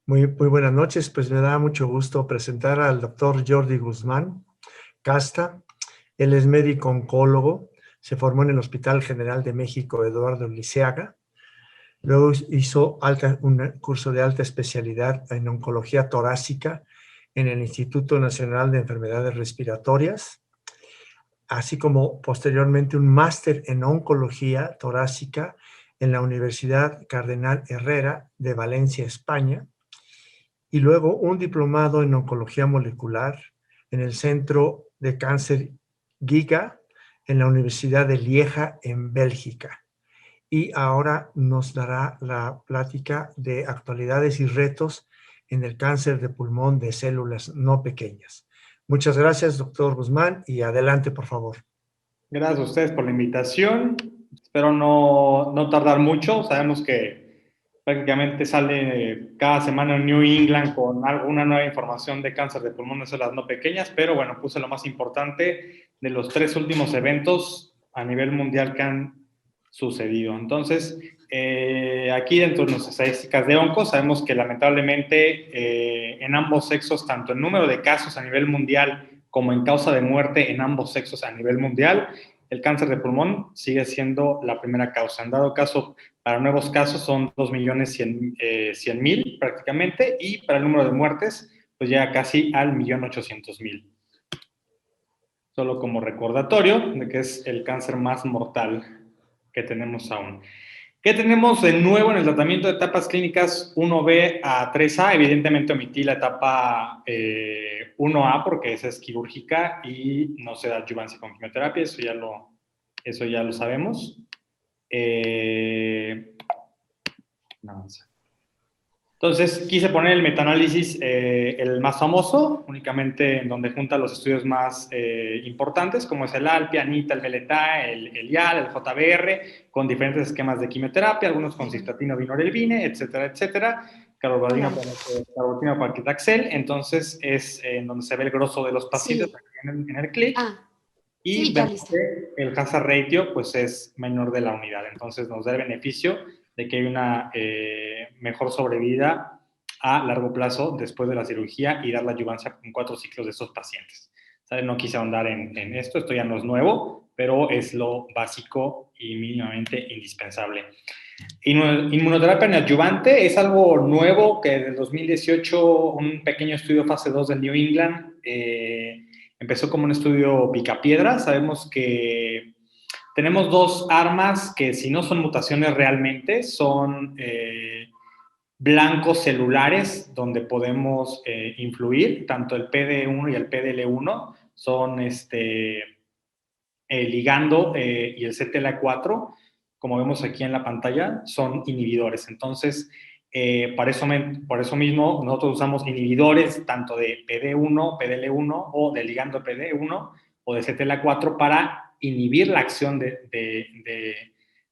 Muy buenas noches. Pues me da mucho gusto presentar al doctor Jordi Guzmán Casta. Él es médico oncólogo. Se formó en el Hospital General de México Eduardo Liceaga. Luego hizo un curso de alta especialidad en oncología torácica en el Instituto Nacional de Enfermedades Respiratorias, así como posteriormente un máster en oncología torácica en la Universidad Cardenal Herrera de Valencia, España, y luego un diplomado en oncología molecular en el Centro de Cáncer Giga en la Universidad de Lieja en Bélgica. Y ahora nos dará la plática de actualidades y retos en el cáncer de pulmón de células no pequeñas. Muchas gracias, doctor Guzmán, y adelante, por favor. Gracias a ustedes por la invitación. Espero no tardar mucho. Sabemos que prácticamente sale cada semana en New England con alguna nueva información de cáncer de pulmón de células no pequeñas, pero bueno, puse lo más importante de los 3 últimos eventos a nivel mundial que han sucedido. Entonces, aquí dentro de nuestras estadísticas de onco, sabemos que lamentablemente en ambos sexos, tanto el número de casos a nivel mundial como en causa de muerte en ambos sexos a nivel mundial, el cáncer de pulmón sigue siendo la primera causa. En dado caso, para nuevos casos son 2.100.000 prácticamente, y para el número de muertes, pues llega casi al 1.800.000. Solo como recordatorio de que es el cáncer más mortal que tenemos aún. ¿Qué tenemos de nuevo en el tratamiento de etapas clínicas 1B a 3A? Evidentemente omití la etapa 1A porque esa es quirúrgica y no se da adyuvancia con quimioterapia, eso ya lo sabemos. No sé. Entonces, quise poner el metaanálisis, el más famoso, únicamente en donde junta los estudios más importantes, como es el ALPI, ANITA, el VELETA, el IAL, el JBR, con diferentes esquemas de quimioterapia, algunos con cistatino, vinorelbine, etcétera, etcétera, carboplatina, paclitaxel. Entonces, es en donde se ve el grosso de los pacientes, Sí. en el clic. Y Sí, ya listo. el hazard ratio pues es menor de la unidad, entonces nos da el beneficio de que hay una mejor sobrevida a largo plazo después de la cirugía y dar la adyuvancia con 4 ciclos de estos pacientes. ¿Sabe? No quise ahondar en esto ya no es nuevo, pero es lo básico y mínimamente indispensable. Inmunoterapia neoadyuvante es algo nuevo que desde el 2018 un pequeño estudio fase 2 del New England empezó como un estudio picapiedra. Sabemos que tenemos 2 armas que si no son mutaciones realmente, son blancos celulares donde podemos influir, tanto el PD1 y el PDL1 son ligando y el CTLA4, como vemos aquí en la pantalla, son inhibidores. Entonces, por eso mismo, nosotros usamos inhibidores tanto de PD1, PDL1 o de ligando PD1 o de CTLA4 para inhibir la acción de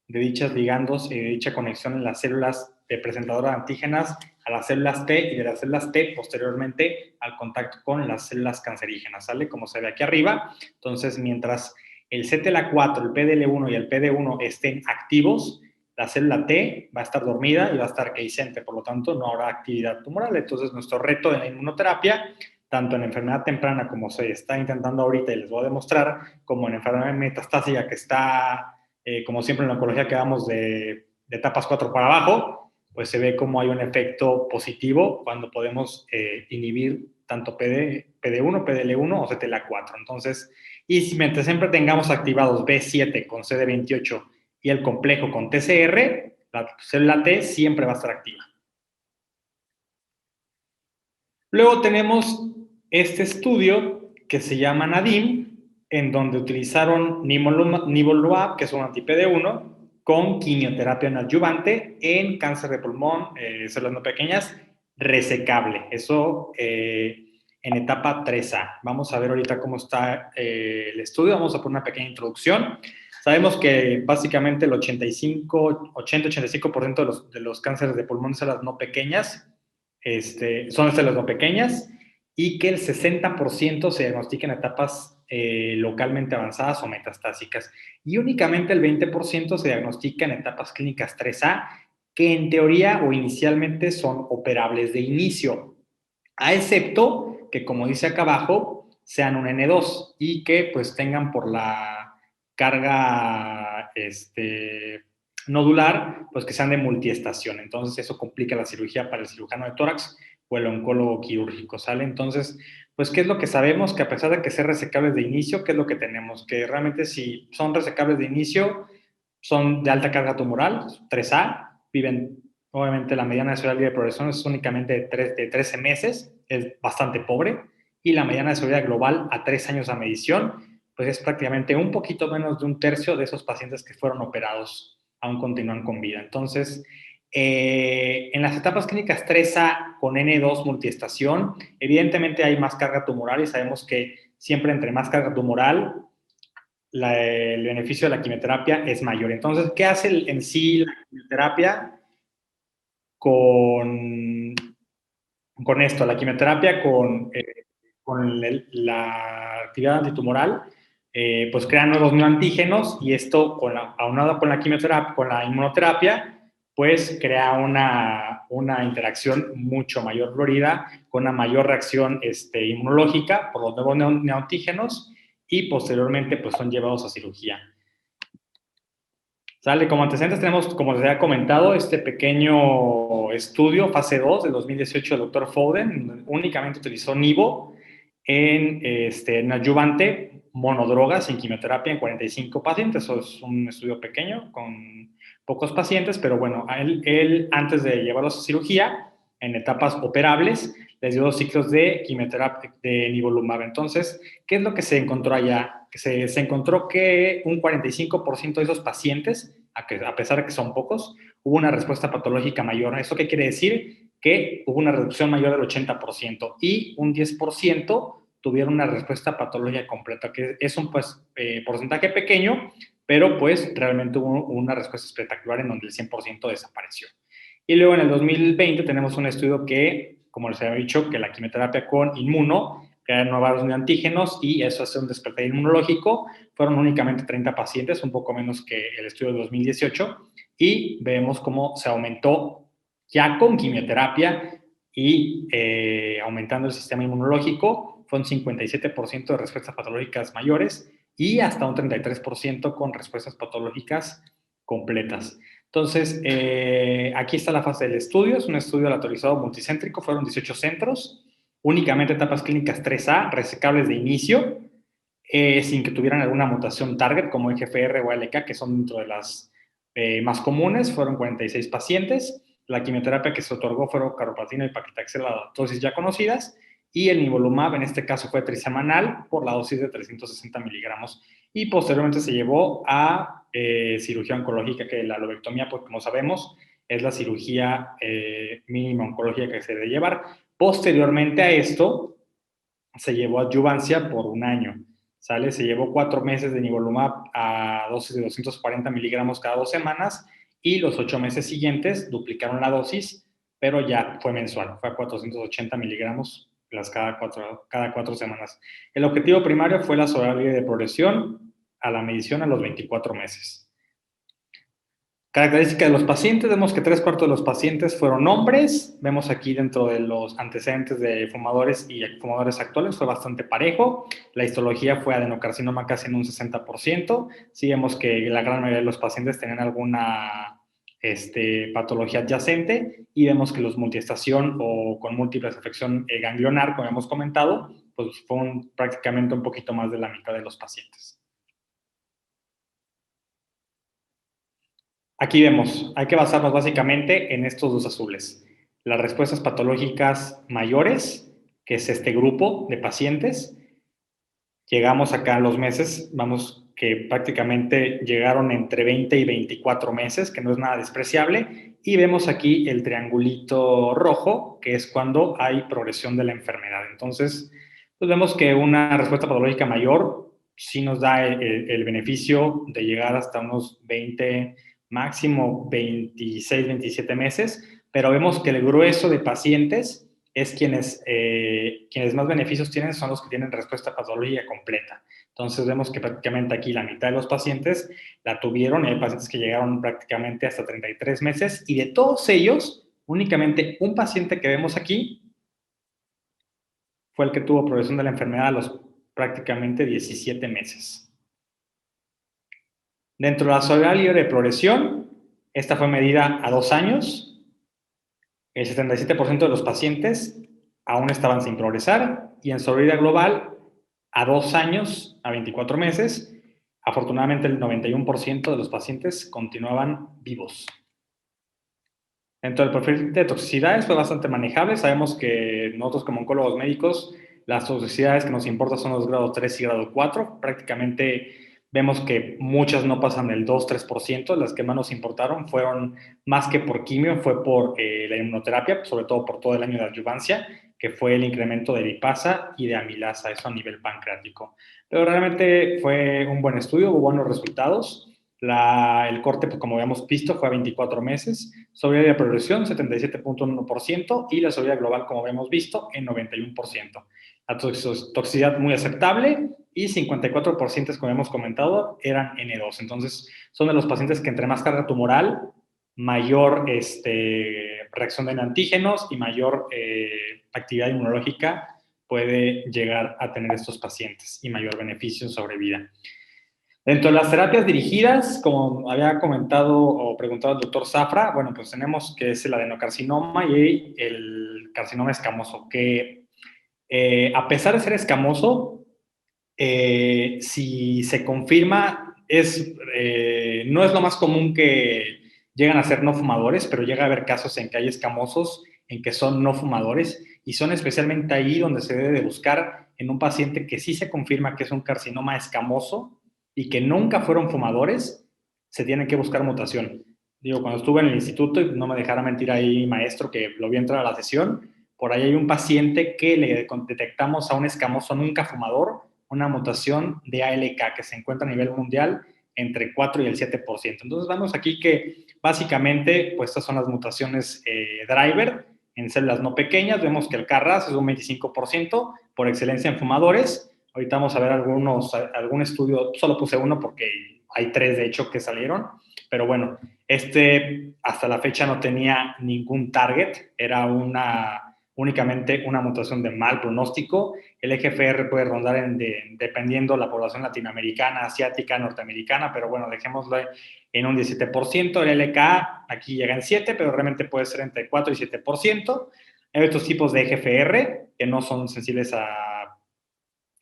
dichas ligandos y de dicha conexión en las células de presentadoras de antígenas a las células T y de las células T posteriormente al contacto con las células cancerígenas, ¿sale? Como se ve aquí arriba. Entonces, mientras el CTLA4, el PDL1 y el PD1 estén activos, la célula T va a estar dormida y va a estar quiescente, por lo tanto no habrá actividad tumoral. Entonces nuestro reto en la inmunoterapia, tanto en enfermedad temprana como se está intentando ahorita y les voy a demostrar, como en enfermedad metastásica que está, como siempre en la oncología quedamos de etapas 4 para abajo, pues se ve como hay un efecto positivo cuando podemos inhibir tanto PD1, PDL1 o CTLA4. Entonces, y si mientras siempre tengamos activados B7 con CD28 y el complejo con TCR, la célula T siempre va a estar activa. Luego tenemos este estudio que se llama NADIM, en donde utilizaron nivolumab, que es un anti-PD1, con quimioterapia neoadyuvante en cáncer de pulmón, células no pequeñas, resecable. Eso en etapa 3A. Vamos a ver ahorita cómo está el estudio. Vamos a poner una pequeña introducción. Sabemos que básicamente el 80-85% de los cánceres de pulmón, células no pequeñas, son células no pequeñas, y que el 60% se diagnostica en etapas localmente avanzadas o metastásicas, y únicamente el 20% se diagnostica en etapas clínicas 3A, que en teoría o inicialmente son operables de inicio, a excepto que, como dice acá abajo, sean un N2 y que pues tengan por la carga nodular, pues que sean de multiestación. Entonces eso complica la cirugía para el cirujano de tórax o el oncólogo quirúrgico, ¿sale? Entonces, pues, ¿qué es lo que sabemos? Que a pesar de que sean resecables de inicio, ¿qué es lo que tenemos? Que realmente si son resecables de inicio, son de alta carga tumoral, 3A, viven, obviamente la mediana de seguridad de progresión es únicamente de 13 meses, es bastante pobre, y la mediana de seguridad global a 3 años a medición, pues es prácticamente un poquito menos de un tercio de esos pacientes que fueron operados aún continúan con vida. Entonces, en las etapas clínicas 3A con N2 multiestación, evidentemente hay más carga tumoral y sabemos que siempre entre más carga tumoral, el beneficio de la quimioterapia es mayor. Entonces, ¿qué hace en sí la quimioterapia con esto? La quimioterapia con la actividad antitumoral, pues crea nuevos neoantígenos y esto, aunado con la quimioterapia, con la inmunoterapia, pues crea una interacción mucho mayor florida, con una mayor reacción inmunológica por los nuevos neoantígenos y posteriormente pues son llevados a cirugía. ¿Sale? Como antecedentes tenemos, como les había comentado, este pequeño estudio, fase 2 del 2018 del doctor Foden, únicamente utilizó nivo en adyuvante monodroga sin quimioterapia en 45 pacientes. Eso es un estudio pequeño con pocos pacientes, pero bueno, él antes de llevarlos a cirugía, en etapas operables, les dio 2 ciclos de quimioterapia de nivolumab. Entonces, ¿qué es lo que se encontró allá? Que se encontró que un 45% de esos pacientes, a pesar de que son pocos, hubo una respuesta patológica mayor. ¿Eso qué quiere decir? Que hubo una reducción mayor del 80% y un 10% tuvieron una respuesta patológica completa, que es un porcentaje pequeño, pero pues realmente hubo una respuesta espectacular en donde el 100% desapareció. Y luego en el 2020 tenemos un estudio que, como les había dicho, que la quimioterapia con inmuno crea nuevos antígenos y eso hace un despertar inmunológico. Fueron únicamente 30 pacientes, un poco menos que el estudio de 2018, y vemos cómo se aumentó ya con quimioterapia y aumentando el sistema inmunológico, fue un 57% de respuestas patológicas mayores y hasta un 33% con respuestas patológicas completas. Entonces, aquí está la fase del estudio, es un estudio aleatorizado multicéntrico, fueron 18 centros, únicamente etapas clínicas 3A, resecables de inicio, sin que tuvieran alguna mutación target como EGFR o ALK, que son dentro de las más comunes, fueron 46 pacientes. La quimioterapia que se otorgó fueron carboplatina y paclitaxel, las dosis ya conocidas, y el nivolumab en este caso fue trisemanal por la dosis de 360 miligramos. Y posteriormente se llevó a cirugía oncológica, que la lobectomía, pues como sabemos, es la cirugía mínima oncológica que se debe llevar. Posteriormente a esto, se llevó adyuvancia por un año. ¿Sale? Se llevó 4 meses de nivolumab a dosis de 240 miligramos cada 2 semanas y los 8 meses siguientes duplicaron la dosis, pero ya fue mensual, fue a 480 miligramos cada 4 semanas. El objetivo primario fue la sobrevida de progresión a la medición a los 24 meses. Característica de los pacientes, vemos que 3/4 de los pacientes fueron hombres, vemos aquí dentro de los antecedentes de fumadores y fumadores actuales, fue bastante parejo, la histología fue adenocarcinoma casi en un 60%, sí vemos que la gran mayoría de los pacientes tenían alguna patología adyacente y vemos que los multiestación o con múltiples afección ganglionar, como hemos comentado, pues fue prácticamente un poquito más de la mitad de los pacientes. Aquí vemos, hay que basarnos básicamente en estos dos azules. Las respuestas patológicas mayores, que es este grupo de pacientes. Llegamos acá a los meses, vamos que prácticamente llegaron entre 20 y 24 meses, que no es nada despreciable. Y vemos aquí el triangulito rojo, que es cuando hay progresión de la enfermedad. Entonces, pues vemos que una respuesta patológica mayor sí nos da el beneficio de llegar hasta unos 20, máximo 26, 27 meses, pero vemos que el grueso de pacientes es quienes más beneficios tienen son los que tienen respuesta patológica completa. Entonces vemos que prácticamente aquí la mitad de los pacientes la tuvieron, y hay pacientes que llegaron prácticamente hasta 33 meses, y de todos ellos, únicamente un paciente que vemos aquí fue el que tuvo progresión de la enfermedad a los prácticamente 17 meses. Dentro de la sobrevida libre de progresión, esta fue medida a 2 años. El 77% de los pacientes aún estaban sin progresar, y en sobrevida global, a 2 años, a 24 meses, afortunadamente el 91% de los pacientes continuaban vivos. Dentro del perfil de toxicidades fue bastante manejable. Sabemos que nosotros como oncólogos médicos, las toxicidades que nos importan son los grados 3 y grado 4. Prácticamente vemos que muchas no pasan del 2-3%. Las que más nos importaron fueron, más que por quimio, fue por la inmunoterapia, sobre todo por todo el año de adyuvancia, que fue el incremento de lipasa y de amilasa, eso a nivel pancreático. Pero realmente fue un buen estudio, hubo buenos resultados. El corte, pues, como habíamos visto, fue a 24 meses. Sobrevida de progresión, 77.1%, y la sobrevida global, como habíamos visto, en 91%. La toxicidad muy aceptable, y 54%, como hemos comentado, eran N2. Entonces, son de los pacientes que entre más carga tumoral, mayor reacción de antígenos y mayor actividad inmunológica puede llegar a tener estos pacientes, y mayor beneficio en sobrevida. Dentro de las terapias dirigidas, como había comentado o preguntado el doctor Zafra, bueno, pues tenemos que es el adenocarcinoma y el carcinoma escamoso, que a pesar de ser escamoso, si se confirma, no es lo más común que llegan a ser no fumadores, pero llega a haber casos en que hay escamosos en que son no fumadores, y son especialmente ahí donde se debe de buscar en un paciente que sí se confirma que es un carcinoma escamoso y que nunca fueron fumadores, se tiene que buscar mutación. Digo, cuando estuve en el instituto, y no me dejara mentir ahí maestro que lo vi entrar a la sesión, por ahí hay un paciente que le detectamos a un escamoso nunca fumador una mutación de ALK que se encuentra a nivel mundial entre 4 y el 7%. Entonces vemos aquí que básicamente pues estas son las mutaciones driver en células no pequeñas. Vemos que el KRAS es un 25% por excelencia en fumadores. Ahorita vamos a ver algún estudio, solo puse uno porque hay 3 de hecho que salieron, pero bueno, hasta la fecha no tenía ningún target, era únicamente una mutación de mal pronóstico. El EGFR puede rondar dependiendo la población latinoamericana, asiática, norteamericana, pero bueno, dejémoslo en un 17%. El LK aquí llega en 7%, pero realmente puede ser entre 4 y 7%. Hay otros tipos de EGFR que no son sensibles a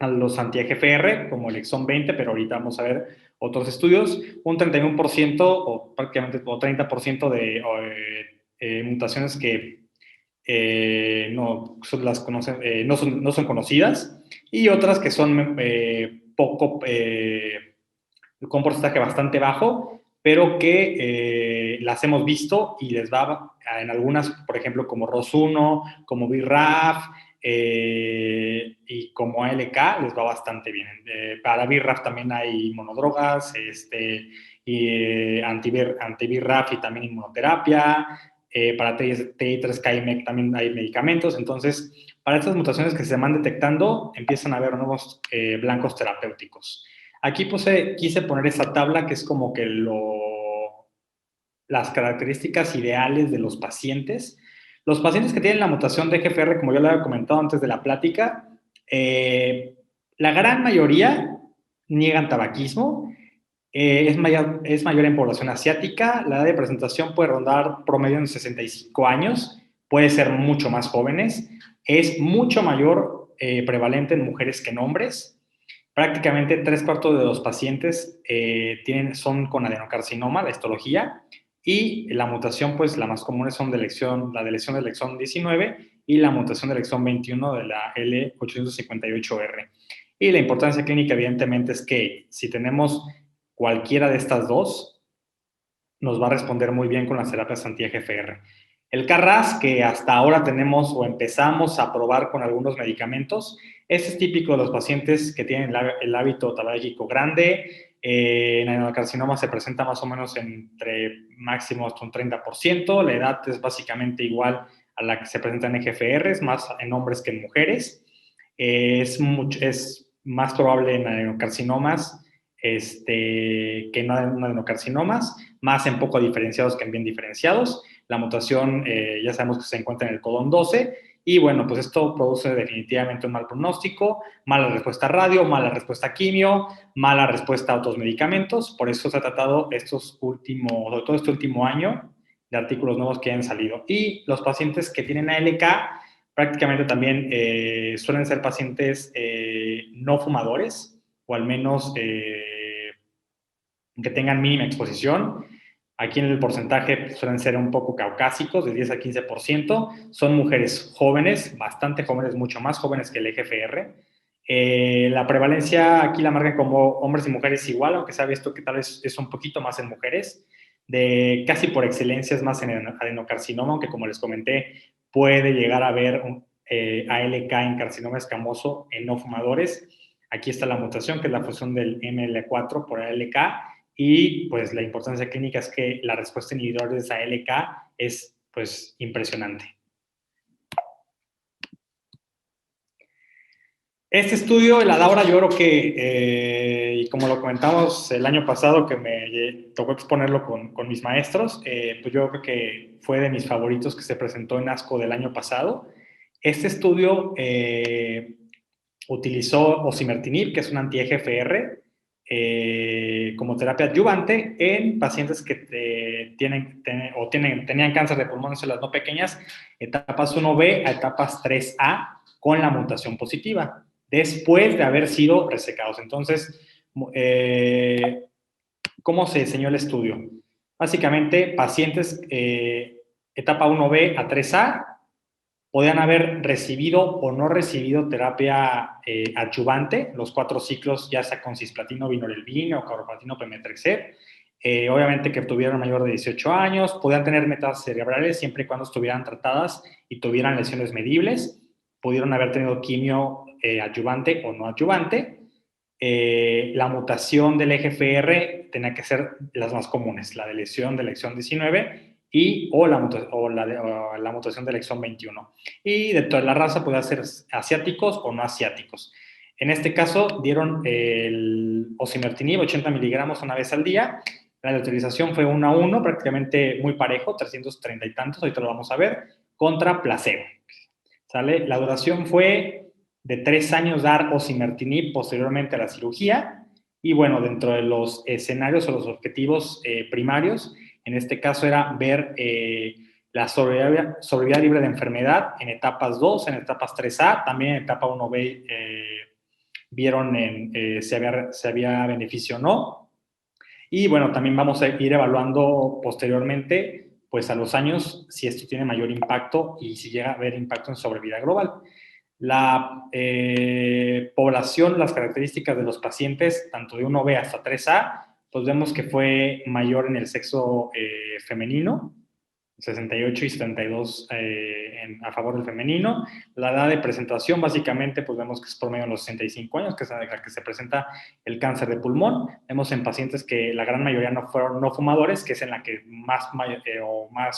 los anti-EGFR, como el exon 20, pero ahorita vamos a ver otros estudios. Un 31% o prácticamente 30% de mutaciones que no son conocidas, y otras que son con un porcentaje bastante bajo, pero que las hemos visto y les va en algunas, por ejemplo, como ROS1, como BRAF y como ALK, les va bastante bien. Para BRAF también hay monodrogas, y anti-BRAF y también inmunoterapia. Para TI3K también hay medicamentos. Entonces, para estas mutaciones que se van detectando, empiezan a haber nuevos blancos terapéuticos. Aquí quise poner esa tabla que es como que las características ideales de los pacientes. Los pacientes que tienen la mutación de EGFR, como yo le había comentado antes de la plática, la gran mayoría niegan tabaquismo. Es mayor en población asiática. La edad de presentación puede rondar promedio en 65 años, puede ser mucho más jóvenes. Es mucho mayor prevalente en mujeres que en hombres. Prácticamente 3/4 de los pacientes son con adenocarcinoma, la histología, y la mutación, pues la más común son la de lesión del exón 19 y la mutación del exón 21 de la L858R. Y la importancia clínica, evidentemente, es que si tenemos cualquiera de estas dos, nos va a responder muy bien con las terapias anti-EGFR. El KRAS, que hasta ahora tenemos o empezamos a probar con algunos medicamentos, este es típico de los pacientes que tienen el hábito tabáquico grande. En adenocarcinoma se presenta más o menos entre máximo hasta un 30%. La edad es básicamente igual a la que se presentan EGFRs, más en hombres que en mujeres. Es más probable en adenocarcinomas que no en adenocarcinomas, más en poco diferenciados que en bien diferenciados. La mutación ya sabemos que se encuentra en el codón 12 y bueno, pues esto produce definitivamente un mal pronóstico, mala respuesta a radio, mala respuesta a quimio, mala respuesta a otros medicamentos. Por eso se ha tratado sobre todo este último año, de artículos nuevos que han salido. Y los pacientes que tienen ALK prácticamente también suelen ser pacientes no fumadores, o al menos que tengan mínima exposición. Aquí en el porcentaje suelen ser un poco caucásicos, de 10 a 15%. Son mujeres jóvenes, bastante jóvenes, mucho más jóvenes que el EGFR. La prevalencia aquí la marcan como hombres y mujeres igual, aunque se ha visto que tal vez es un poquito más en mujeres. De casi por excelencia es más en adenocarcinoma, aunque como les comenté, puede llegar a haber ALK en carcinoma escamoso en no fumadores. Aquí está la mutación, que es la fusión del ML4 por ALK, y pues la importancia clínica es que la respuesta inhibidora de esa ALK es pues impresionante. Este estudio, el ADAURA, yo creo que, y como lo comentamos el año pasado, que me tocó exponerlo con mis maestros, pues yo creo que fue de mis favoritos que se presentó en ASCO del año pasado. Este estudio utilizó osimertinib, que es un anti-EGFR, como terapia adyuvante en pacientes que tenían cáncer de pulmón en células no pequeñas, etapas 1B a etapas 3A, con la mutación positiva, después de haber sido resecados. Entonces, ¿cómo se diseñó el estudio? Básicamente, pacientes etapa 1B a 3A podían haber recibido o no recibido terapia adyuvante, los 4 ciclos, ya sea con cisplatino, vinorelbine o carboplatino pemetrexed. Obviamente que tuvieran mayor de 18 años, podían tener metástasis cerebrales siempre y cuando estuvieran tratadas y tuvieran lesiones medibles. Pudieron haber tenido quimio adyuvante o no adyuvante. La mutación del EGFR tenía que ser las más comunes, la de exón 19 o la mutación del exón 21. Y de toda la raza podía ser asiáticos o no asiáticos. En este caso dieron el osimertinib 80 miligramos una vez al día. La utilización fue 1 a 1, prácticamente muy parejo, 330 y tantos, ahorita lo vamos a ver, contra placebo. ¿Sale? La duración fue de 3 años dar osimertinib posteriormente a la cirugía. Y bueno, dentro de los escenarios o los objetivos primarios, en este caso era ver la sobrevida libre de enfermedad en etapas 2, en etapas 3A, también en etapa 1B vieron si había beneficio o no. Y bueno, también vamos a ir evaluando posteriormente, pues a los años, si esto tiene mayor impacto y si llega a haber impacto en sobrevida global. La población, las características de los pacientes, tanto de 1B hasta 3A, pues vemos que fue mayor en el sexo femenino, 68 y 72 a favor del femenino. La edad de presentación, básicamente, pues vemos que es promedio en los 65 años, que es la que se presenta el cáncer de pulmón. Vemos en pacientes que la gran mayoría no fueron no fumadores, que es en la que más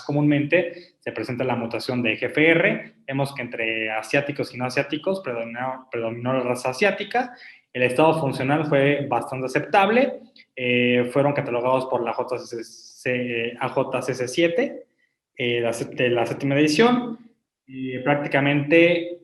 comúnmente se presenta la mutación de EGFR. Vemos que entre asiáticos y no asiáticos predominó la raza asiática. El estado funcional fue bastante aceptable. Fueron catalogados por la AJCC7, de la séptima edición, prácticamente,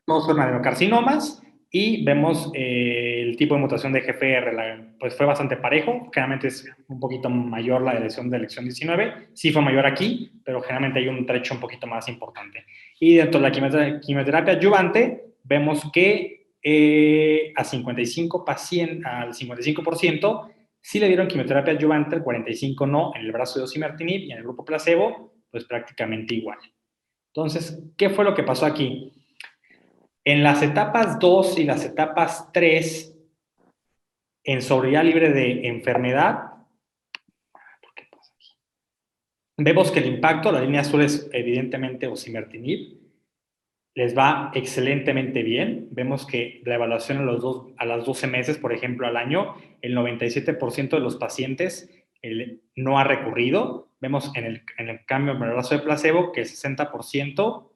todos son adenocarcinomas, y vemos el tipo de mutación de EGFR, pues fue bastante parejo, generalmente es un poquito mayor la de exón 19, sí fue mayor aquí, pero generalmente hay un trecho un poquito más importante. Y dentro de la quimioterapia adyuvante, vemos que al 55% sí le dieron quimioterapia adyuvante, el 45% no, en el brazo de osimertinib, y en el grupo placebo, pues prácticamente igual. Entonces, ¿qué fue lo que pasó aquí? En las etapas 2 y las etapas 3, en sobrevida libre de enfermedad, vemos que el impacto, la línea azul es evidentemente osimertinib, les va excelentemente bien. Vemos que la evaluación a los 12 meses, por ejemplo, al año, el 97% de los pacientes el no ha recurrido. Vemos en el cambio en el brazo de placebo que el 60%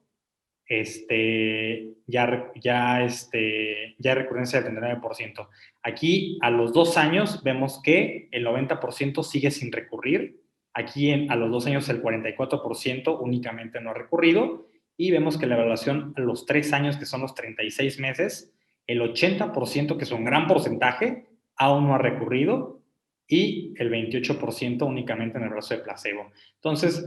ya hay recurrencia del 39%. Aquí, a los 2 años, vemos que el 90% sigue sin recurrir. Aquí, a los 2 años, el 44% únicamente no ha recurrido. Y vemos que la evaluación a los 3 años, que son los 36 meses, el 80%, que es un gran porcentaje, aún no ha recurrido, y el 28% únicamente en el brazo de placebo. Entonces,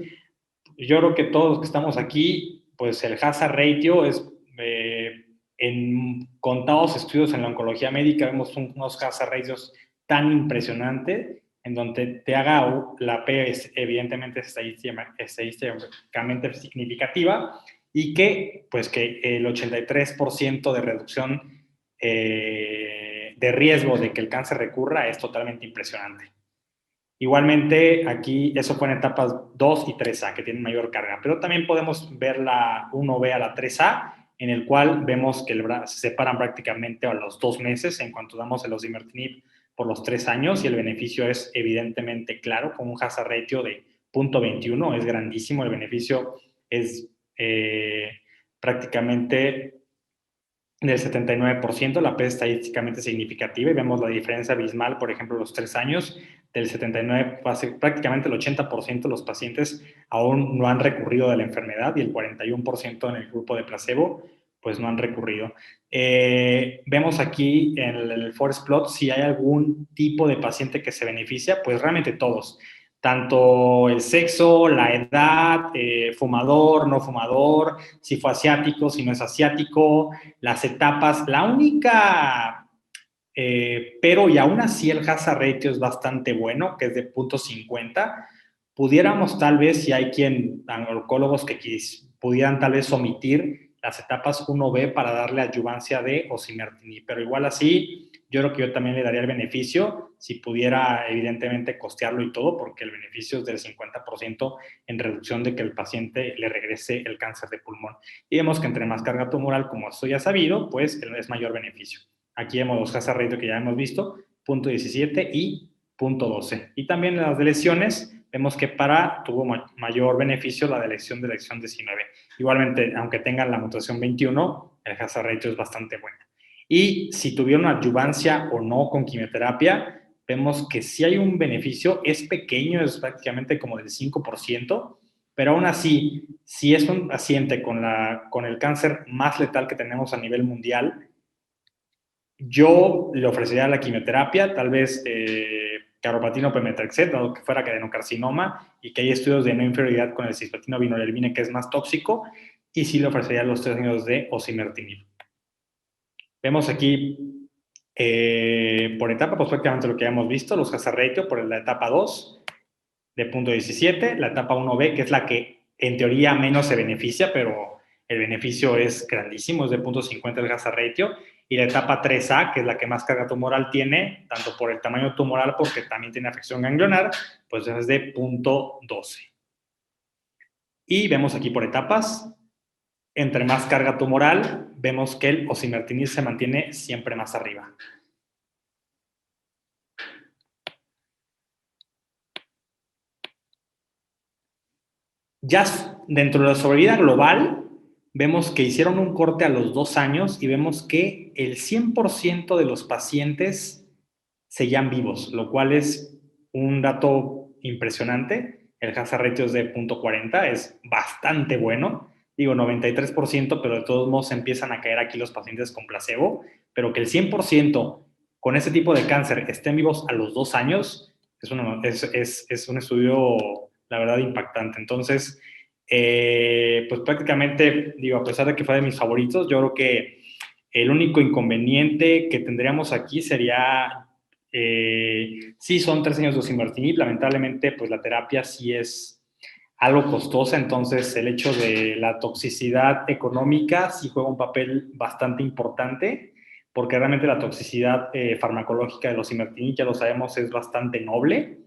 yo creo que todos los que estamos aquí, pues el hazard ratio es, en contados estudios en la oncología médica, vemos unos hazard ratios tan impresionantes, en donde te haga la P es evidentemente estadísticamente significativa, y que, pues, que el 83% de reducción de riesgo de que el cáncer recurra es totalmente impresionante. Igualmente, aquí eso fue en etapas 2 y 3A, que tienen mayor carga, pero también podemos ver la 1B a la 3A, en el cual vemos que se separan prácticamente a los 2 meses en cuanto damos el osimertinib por los 3 años, y el beneficio es evidentemente claro, con un hazard ratio de 0.21, es grandísimo, el beneficio es prácticamente del 79%, la P es estadísticamente significativa, y vemos la diferencia abismal, por ejemplo, los 3 años, del 79, prácticamente el 80% de los pacientes aún no han recurrido de la enfermedad, y el 41% en el grupo de placebo, pues no han recurrido. Vemos aquí en el forest plot si hay algún tipo de paciente que se beneficia, pues realmente todos. Tanto el sexo, la edad, fumador, no fumador, si fue asiático, si no es asiático, las etapas. La única, pero y aún así el hazard ratio es bastante bueno, que es de 0.50. Pudiéramos tal vez, si hay oncólogos que pudieran tal vez omitir las etapas 1B para darle adyuvancia de osimertinib, pero igual así, yo creo que yo también le daría el beneficio, si pudiera evidentemente costearlo y todo, porque el beneficio es del 50% en reducción de que el paciente le regrese el cáncer de pulmón. Y vemos que entre más carga tumoral, como esto ya sabido, pues es mayor beneficio. Aquí vemos los hazard ratio que ya hemos visto, 0.17 y 0.12. Y también en las de lesiones, vemos que tuvo mayor beneficio la de lesión 19. Igualmente, aunque tengan la mutación 21, el hazard ratio es bastante bueno. Y si tuvieron adyuvancia o no con quimioterapia, vemos que sí hay un beneficio, es pequeño, es prácticamente como del 5%, pero aún así, si es un paciente con el cáncer más letal que tenemos a nivel mundial, yo le ofrecería la quimioterapia, tal vez carboplatin pemetrexed, dado que fuera adenocarcinoma y que hay estudios de no inferioridad con el cisplatina vinorelbine, que es más tóxico, y sí le ofrecería los 3 años de osimertinib. Vemos aquí por etapa, pues prácticamente lo que ya hemos visto, los hazard ratio por la etapa 2 de 0.17, la etapa 1B, que es la que en teoría menos se beneficia, pero el beneficio es grandísimo, es de 0.50 el hazard ratio, y la etapa 3A, que es la que más carga tumoral tiene, tanto por el tamaño tumoral, porque también tiene afección ganglionar, pues es de 0.12. Y vemos aquí por etapas, entre más carga tumoral, vemos que el osimertinib se mantiene siempre más arriba. Ya dentro de la sobrevida global, vemos que hicieron un corte a los 2 años y vemos que el 100% de los pacientes seguían vivos, lo cual es un dato impresionante. El hazard ratio es de 0.40, es bastante bueno. Digo, 93%, pero de todos modos empiezan a caer aquí los pacientes con placebo, pero que el 100% con ese tipo de cáncer estén vivos a los 2 años, es un estudio, la verdad, impactante. Entonces, pues prácticamente, digo, a pesar de que fue de mis favoritos, yo creo que el único inconveniente que tendríamos aquí sería, sí, son 3 años de osimertinib, lamentablemente, pues la terapia sí es algo costosa, entonces el hecho de la toxicidad económica sí juega un papel bastante importante, porque realmente la toxicidad farmacológica de los osimertinib, ya lo sabemos, es bastante noble,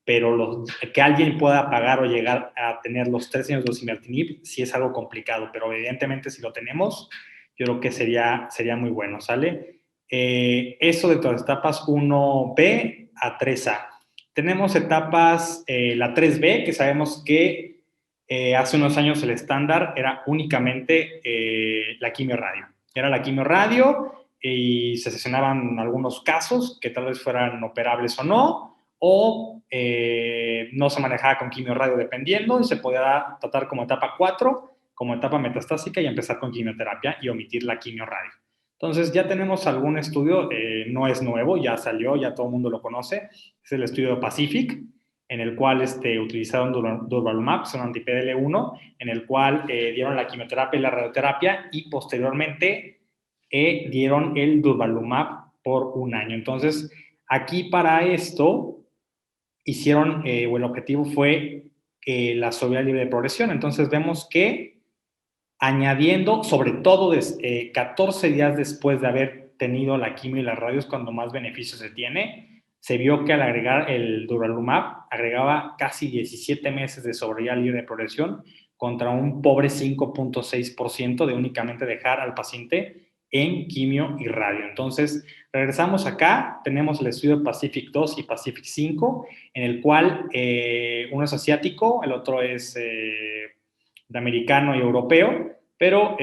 pero que alguien pueda pagar o llegar a tener los 3 años de osimertinib sí es algo complicado, pero evidentemente si lo tenemos, yo creo que sería muy bueno, ¿sale? Eso de todas las etapas 1B a 3A. Tenemos etapas, la 3B, que sabemos que hace unos años el estándar era únicamente la quimio-radio. Era la quimio-radio y se seleccionaban algunos casos que tal vez fueran operables o no, o no se manejaba con quimio-radio dependiendo y se podía tratar como etapa 4, como etapa metastásica y empezar con quimioterapia y omitir la quimio-radio. Entonces ya tenemos algún estudio, no es nuevo, ya salió, ya todo el mundo lo conoce, es el estudio de Pacific, en el cual utilizaron durvalumab, son anti-PDL1, en el cual dieron la quimioterapia y la radioterapia y posteriormente dieron el durvalumab por un año. Entonces, aquí para esto hicieron, o el objetivo fue la sobriedad libre de progresión. Entonces vemos que añadiendo, sobre todo 14 días después de haber tenido la quimio y las radios, cuando más beneficios se tiene, se vio que al agregar el durvalumab, agregaba casi 17 meses de sobriedad libre de progresión contra un pobre 5.6% de únicamente dejar al paciente en quimio y radio. Entonces, regresamos acá, tenemos el estudio Pacific 2 y Pacific 5, en el cual uno es asiático, el otro es de americano y europeo, pero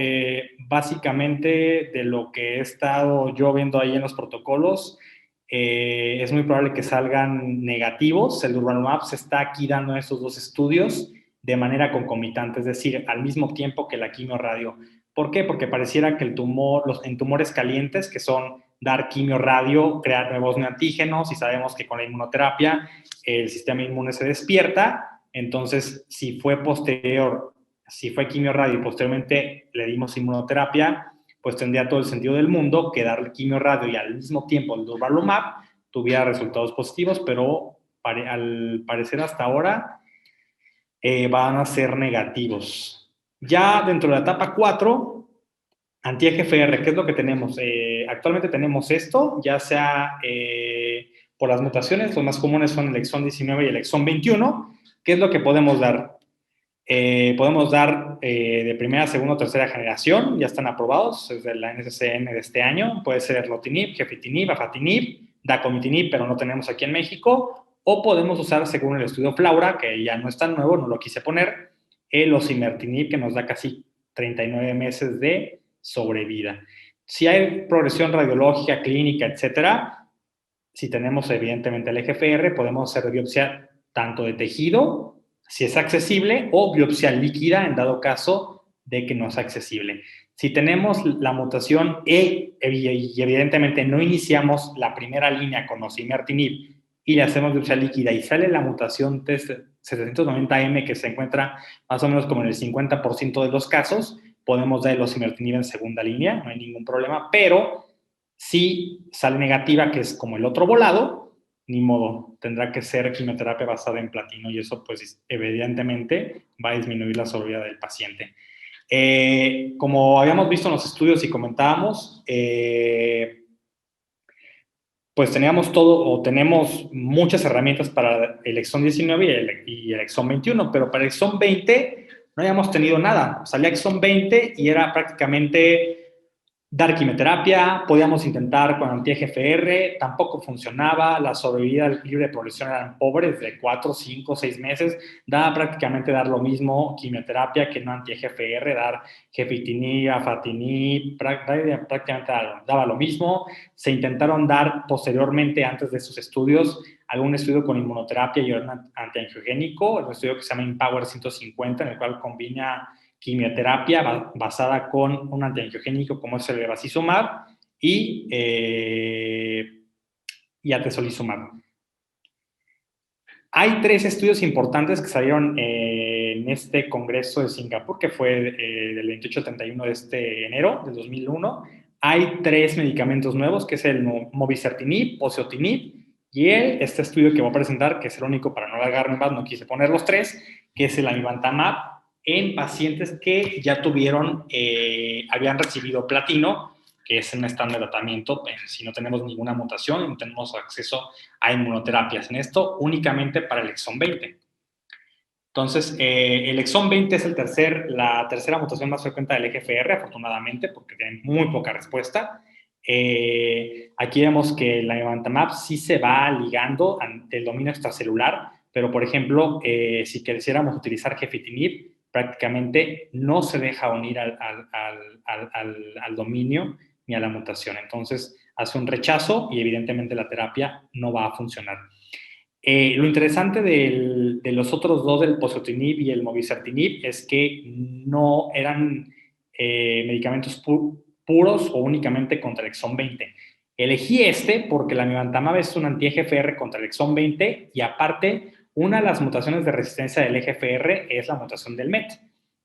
básicamente de lo que he estado yo viendo ahí en los protocolos, es muy probable que salgan negativos. El durvalumab se está aquí dando en estos dos estudios de manera concomitante, es decir, al mismo tiempo que la quimio-radio. ¿Por qué? Porque pareciera que en tumores calientes, que son dar quimio-radio, crear nuevos neoantígenos, y sabemos que con la inmunoterapia el sistema inmune se despierta. Entonces, si fue quimio-radio y posteriormente le dimos inmunoterapia, pues tendría todo el sentido del mundo que darle quimio-radio y al mismo tiempo el durvalumab tuviera resultados positivos, pero al parecer hasta ahora van a ser negativos. Ya dentro de la etapa 4, anti-EGFR, ¿qué es lo que tenemos? Actualmente tenemos esto, ya sea por las mutaciones, los más comunes son el exón 19 y el exón 21. ¿Qué es lo que podemos dar? Podemos dar de primera, segunda o tercera generación, ya están aprobados desde la NCCN de este año. Puede ser erlotinib, gefitinib, afatinib, dacomitinib, pero no tenemos aquí en México. O podemos usar, según el estudio Flaura, que ya no es tan nuevo, no lo quise poner, el osimertinib, que nos da casi 39 meses de sobrevida. Si hay progresión radiológica, clínica, etcétera, si tenemos evidentemente el EGFR, podemos hacer biopsia tanto de tejido, si es accesible, o biopsia líquida en dado caso de que no es accesible. Si tenemos la mutación y evidentemente no iniciamos la primera línea con osimertinib y le hacemos biopsia líquida y sale la mutación T790M, que se encuentra más o menos como en el 50% de los casos, podemos dar el osimertinib en segunda línea, no hay ningún problema, pero si sale negativa, que es como el otro volado, ni modo, tendrá que ser quimioterapia basada en platino y eso pues evidentemente va a disminuir la sobrevida del paciente. Como habíamos visto en los estudios y comentábamos, pues teníamos tenemos muchas herramientas para el exón 19 y el exón 21, pero para el exón 20 no habíamos tenido nada. Salía exón 20 y era prácticamente dar quimioterapia, podíamos intentar con anti-EGFR, tampoco funcionaba, la sobrevida libre de progresión eran pobres, de 4, 5, 6 meses, daba prácticamente dar lo mismo quimioterapia que no anti-EGFR, dar gefitinib, afatinib, prácticamente daba lo mismo. Se intentaron dar posteriormente, antes de sus estudios, algún estudio con inmunoterapia y un antiangiogénico, un estudio que se llama IMpower 150, en el cual combina quimioterapia basada con un antiangiogénico como es el bevacizumab y atezolizumab. Hay 3 estudios importantes que salieron en este congreso de Singapur, que fue del 28 al 31 de este enero del 2001. Hay 3 medicamentos nuevos, que es el mobicertinib, oceotinib, y este estudio que voy a presentar, que es el único para no alargarme más, no quise poner los 3, que es el amivantamab, en pacientes que ya habían recibido platino, que es un estándar de tratamiento si no tenemos ninguna mutación y no tenemos acceso a inmunoterapias. En esto únicamente para el exón 20. Entonces, el exón 20 es la tercera mutación más frecuente del EGFR, afortunadamente, porque tiene muy poca respuesta. Aquí vemos que la amivantamab sí se va ligando ante el dominio extracelular, pero por ejemplo, si quisiéramos utilizar gefitinib, prácticamente no se deja unir al dominio ni a la mutación. Entonces, hace un rechazo y evidentemente la terapia no va a funcionar. Lo interesante de los otros dos, el posotinib y el mobicertinib, es que no eran medicamentos puros o únicamente contra el exón 20. Elegí este porque la amivantamab es un anti-EGFR contra el exón 20 y aparte, una de las mutaciones de resistencia del EGFR es la mutación del MET.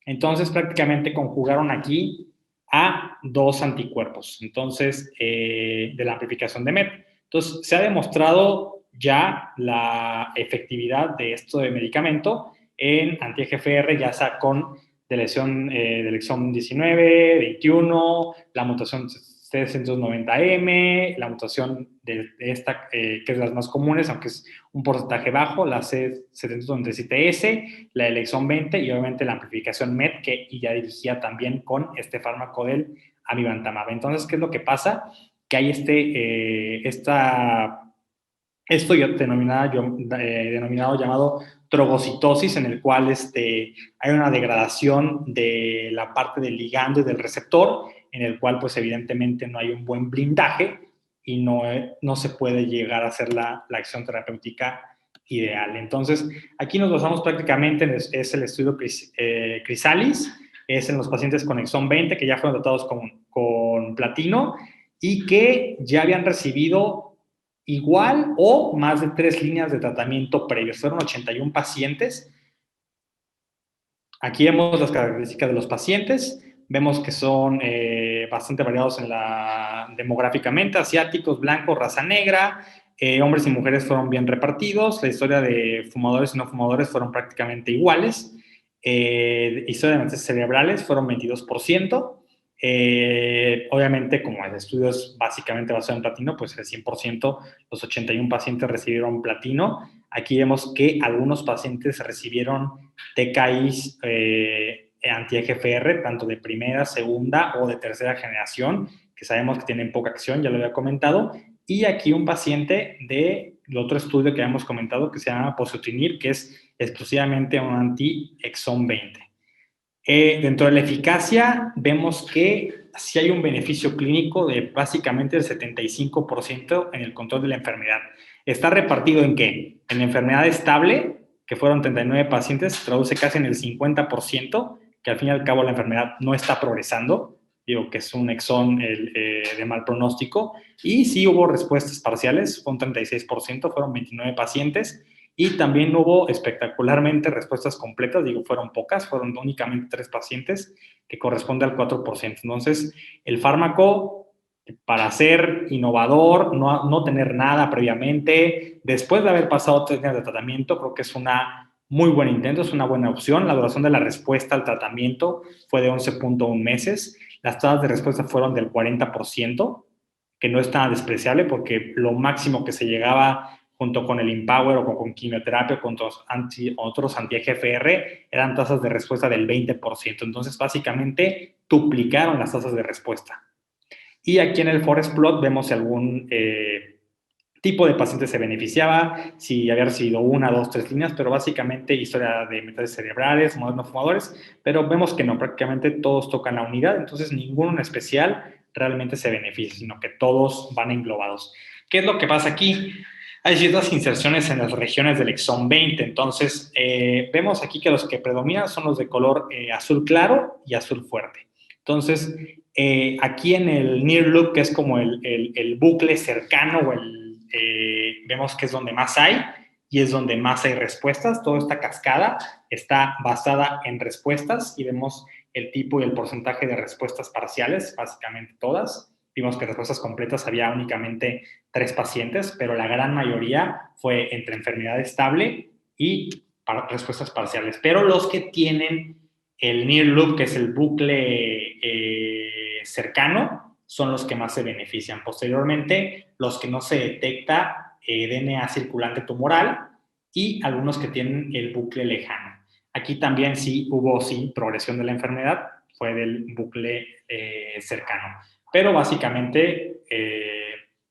Entonces, prácticamente conjugaron aquí a dos anticuerpos, entonces, de la amplificación de MET. Entonces, se ha demostrado ya la efectividad de esto de medicamento en anti-EGFR, ya sea con deleción del exón 19, 21, la mutación C790M, la mutación de esta, que es de las más comunes, aunque es un porcentaje bajo, la C797S, la del exón 20 y obviamente la amplificación MET, que ya dirigía también con este fármaco del amivantamab. Entonces, ¿qué es lo que pasa? Que hay esto denominado llamado trogocitosis, en el cual hay una degradación de la parte del ligando y del receptor, en el cual pues evidentemente no hay un buen blindaje y no se puede llegar a hacer la acción terapéutica ideal. Entonces, aquí nos basamos prácticamente es el estudio Chrysalis, es en los pacientes con exón 20 que ya fueron tratados con platino y que ya habían recibido igual o más de 3 líneas de tratamiento previos. Fueron 81 pacientes. Aquí vemos las características de los pacientes. Vemos que son bastante variados demográficamente, asiáticos, blancos, raza negra, hombres y mujeres fueron bien repartidos, la historia de fumadores y no fumadores fueron prácticamente iguales, historia de metástasis cerebrales fueron 22%, obviamente, como el estudio es básicamente basado en platino, pues el 100%, los 81 pacientes recibieron platino. Aquí vemos que algunos pacientes recibieron TKIs anti-EGFR, tanto de primera, segunda o de tercera generación, que sabemos que tienen poca acción, ya lo había comentado. Y aquí un paciente del otro estudio que habíamos comentado, que se llama posotinib, que es exclusivamente un anti-exón 20. Dentro de la eficacia, vemos que sí hay un beneficio clínico de básicamente el 75% en el control de la enfermedad. ¿Está repartido en qué? En la enfermedad estable, que fueron 39 pacientes, traduce casi en el 50%, que al fin y al cabo la enfermedad no está progresando, digo que es un exón de mal pronóstico, y sí hubo respuestas parciales, fue un 36%, fueron 29 pacientes, y también hubo espectacularmente respuestas completas, digo, fueron pocas, fueron únicamente 3 pacientes, que corresponde al 4%. Entonces, el fármaco, para ser innovador, no tener nada previamente, después de haber pasado 3 días de tratamiento, creo que es una muy buen intento, es una buena opción. La duración de la respuesta al tratamiento fue de 11.1 meses. Las tasas de respuesta fueron del 40%, que no es tan despreciable porque lo máximo que se llegaba junto con el Empower o con quimioterapia o con otros anti-EGFR, eran tasas de respuesta del 20%. Entonces, básicamente, duplicaron las tasas de respuesta. Y aquí en el Forest Plot vemos si algún tipo de paciente se beneficiaba, si había recibido 1, 2, 3 líneas, pero básicamente historia de metástasis cerebrales, no fumadores, pero vemos que no, prácticamente todos tocan la unidad, entonces ninguno en especial realmente se beneficia, sino que todos van englobados. ¿Qué es lo que pasa aquí? Hay ciertas inserciones en las regiones del exón 20, entonces vemos aquí que los que predominan son los de color azul claro y azul fuerte. Entonces, aquí en el near loop, que es como el bucle cercano o vemos que es donde más hay y es donde más hay respuestas. Toda esta cascada está basada en respuestas y vemos el tipo y el porcentaje de respuestas parciales, básicamente todas. Vimos que respuestas completas había únicamente 3 pacientes, pero la gran mayoría fue entre enfermedad estable y respuestas parciales. Pero los que tienen el near loop, que es el bucle cercano, son los que más se benefician. Posteriormente, los que no se detecta DNA circulante tumoral y algunos que tienen el bucle lejano. Aquí también sí hubo progresión de la enfermedad, fue del bucle cercano. pero básicamente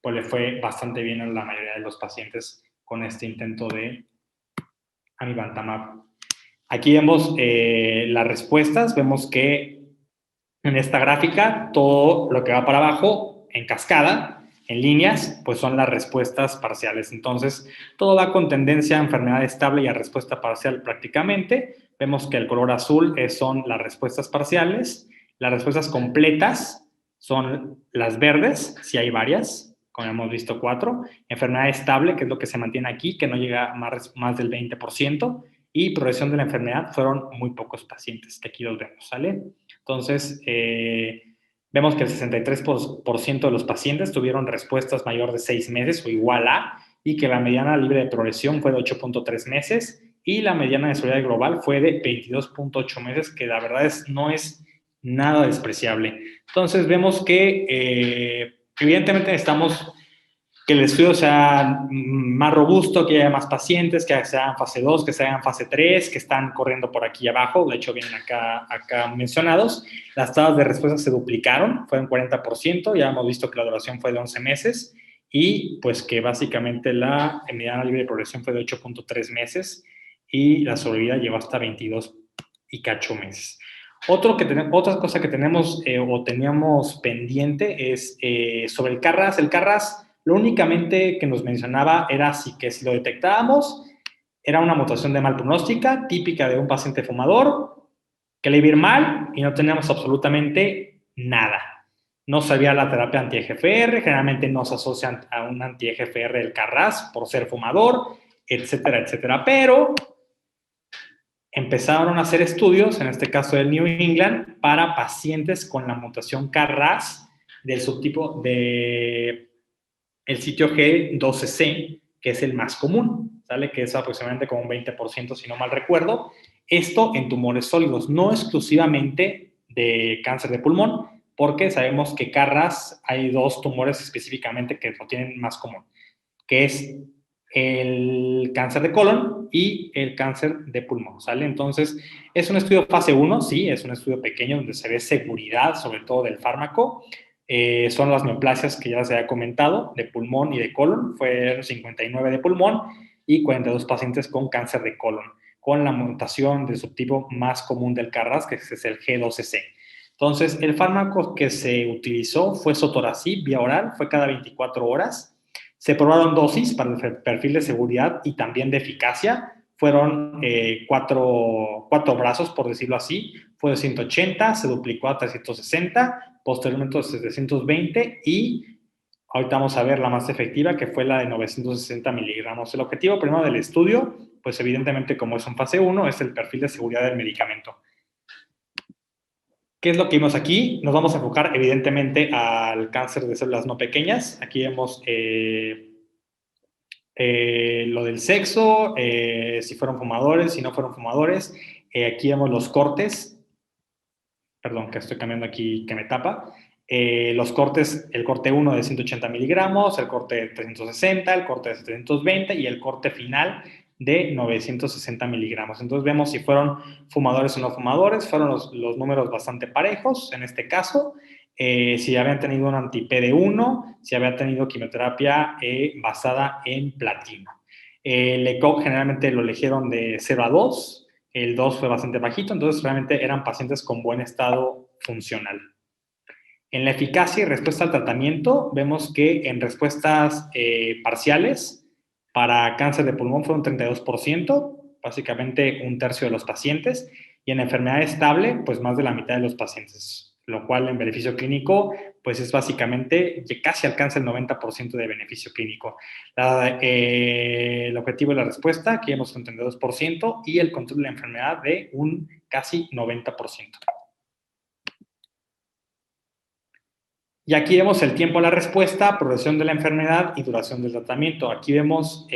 pues le fue bastante bien a la mayoría de los pacientes con este intento de amivantamab. Aquí vemos las respuestas, vemos que en esta gráfica todo lo que va para abajo en cascada, en líneas, pues son las respuestas parciales. Entonces, todo va con tendencia a enfermedad estable y a respuesta parcial prácticamente. Vemos que el color azul son las respuestas parciales, las respuestas completas son las verdes, si hay varias, como hemos visto 4, enfermedad estable, que es lo que se mantiene aquí, que no llega a más del 20%, y progresión de la enfermedad fueron muy pocos pacientes, que aquí los vemos, ¿sale? Entonces, vemos que el 63% de los pacientes tuvieron respuestas mayor de 6 meses o igual a, y que la mediana libre de progresión fue de 8.3 meses y la mediana de sobrevida global fue de 22.8 meses, que la verdad no es nada despreciable. Entonces, vemos que evidentemente necesitamos que el estudio sea más robusto, que haya más pacientes, que se hagan fase 2, que se hagan fase 3, que están corriendo por aquí abajo, de hecho vienen acá mencionados. Las tasas de respuesta se duplicaron, fue un 40%, ya hemos visto que la duración fue de 11 meses y pues que básicamente la mediana libre de progresión fue de 8.3 meses y la sobrevida llegó hasta 22 y cacho meses. Otra cosa que tenemos o teníamos pendiente es sobre el CARRAS. El CARRAS lo únicamente que nos mencionaba era que si lo detectábamos, era una mutación de mal pronóstica, típica de un paciente fumador, que le iba a ir mal y no teníamos absolutamente nada. No sabía la terapia anti-EGFR, generalmente no se asocia a un anti-EGFR el CARRAS por ser fumador, etcétera, etcétera. Pero empezaron a hacer estudios, en este caso del New England, para pacientes con la mutación KRAS del subtipo de el sitio G12C, que es el más común, ¿sale? Que es aproximadamente como un 20%, si no mal recuerdo. Esto en tumores sólidos, no exclusivamente de cáncer de pulmón, porque sabemos que KRAS hay 2 tumores específicamente que lo tienen más común, que es el cáncer de colon y el cáncer de pulmón, ¿sale? Entonces, es un estudio fase 1, sí, es un estudio pequeño donde se ve seguridad, sobre todo del fármaco. Son las neoplasias que ya se había comentado, de pulmón y de colon, fueron 59 de pulmón y 42 pacientes con cáncer de colon, con la mutación del subtipo más común del KRAS, que es el G12C. Entonces, el fármaco que se utilizó fue sotorasib vía oral, fue cada 24 horas. Se probaron dosis para el perfil de seguridad y también de eficacia. Fueron 4 brazos, por decirlo así. Fue de 180, se duplicó a 360, posteriormente a 720 y ahorita vamos a ver la más efectiva, que fue la de 960 miligramos. El objetivo primero del estudio, pues evidentemente como es un fase 1, es el perfil de seguridad del medicamento. ¿Qué es lo que vimos aquí? Nos vamos a enfocar evidentemente al cáncer de células no pequeñas. Aquí vemos lo del sexo, si fueron fumadores, si no fueron fumadores. Aquí vemos los cortes. Perdón, que estoy cambiando aquí, que me tapa. Los cortes, el corte 1 de 180 miligramos, el corte de 360, el corte de 720 y el corte final de 960 miligramos. Entonces vemos si fueron fumadores o no fumadores. Fueron los números bastante parejos en este caso. Si habían tenido un anti-PD1, si habían tenido quimioterapia basada en platino. El ECOG generalmente lo eligieron de 0 a 2, el 2 fue bastante bajito, entonces realmente eran pacientes con buen estado funcional. En la eficacia y respuesta al tratamiento, vemos que en respuestas parciales para cáncer de pulmón fue un 32%, básicamente un tercio de los pacientes, y en enfermedad estable, pues más de la mitad de los pacientes, lo cual en beneficio clínico, pues es básicamente que casi alcanza el 90% de beneficio clínico. El objetivo de la respuesta, aquí vemos un 32%, y el control de la enfermedad de un casi 90%. Y aquí vemos el tiempo a la respuesta, progresión de la enfermedad y duración del tratamiento. Aquí vemos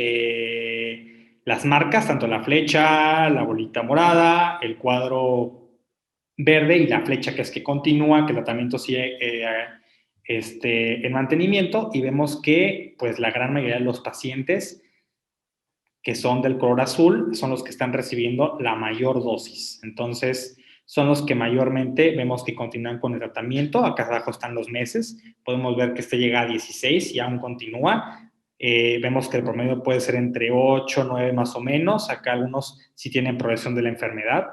las marcas, tanto la flecha, la bolita morada, el cuadro verde y la flecha que es que continúa, que el tratamiento sigue en mantenimiento, y vemos que pues la gran mayoría de los pacientes que son del color azul son los que están recibiendo la mayor dosis. Entonces, son los que mayormente vemos que continúan con el tratamiento. Acá abajo están los meses. Podemos ver que este llega a 16 y aún continúa. Vemos que el promedio puede ser entre 8, 9 más o menos. Acá algunos sí tienen progresión de la enfermedad,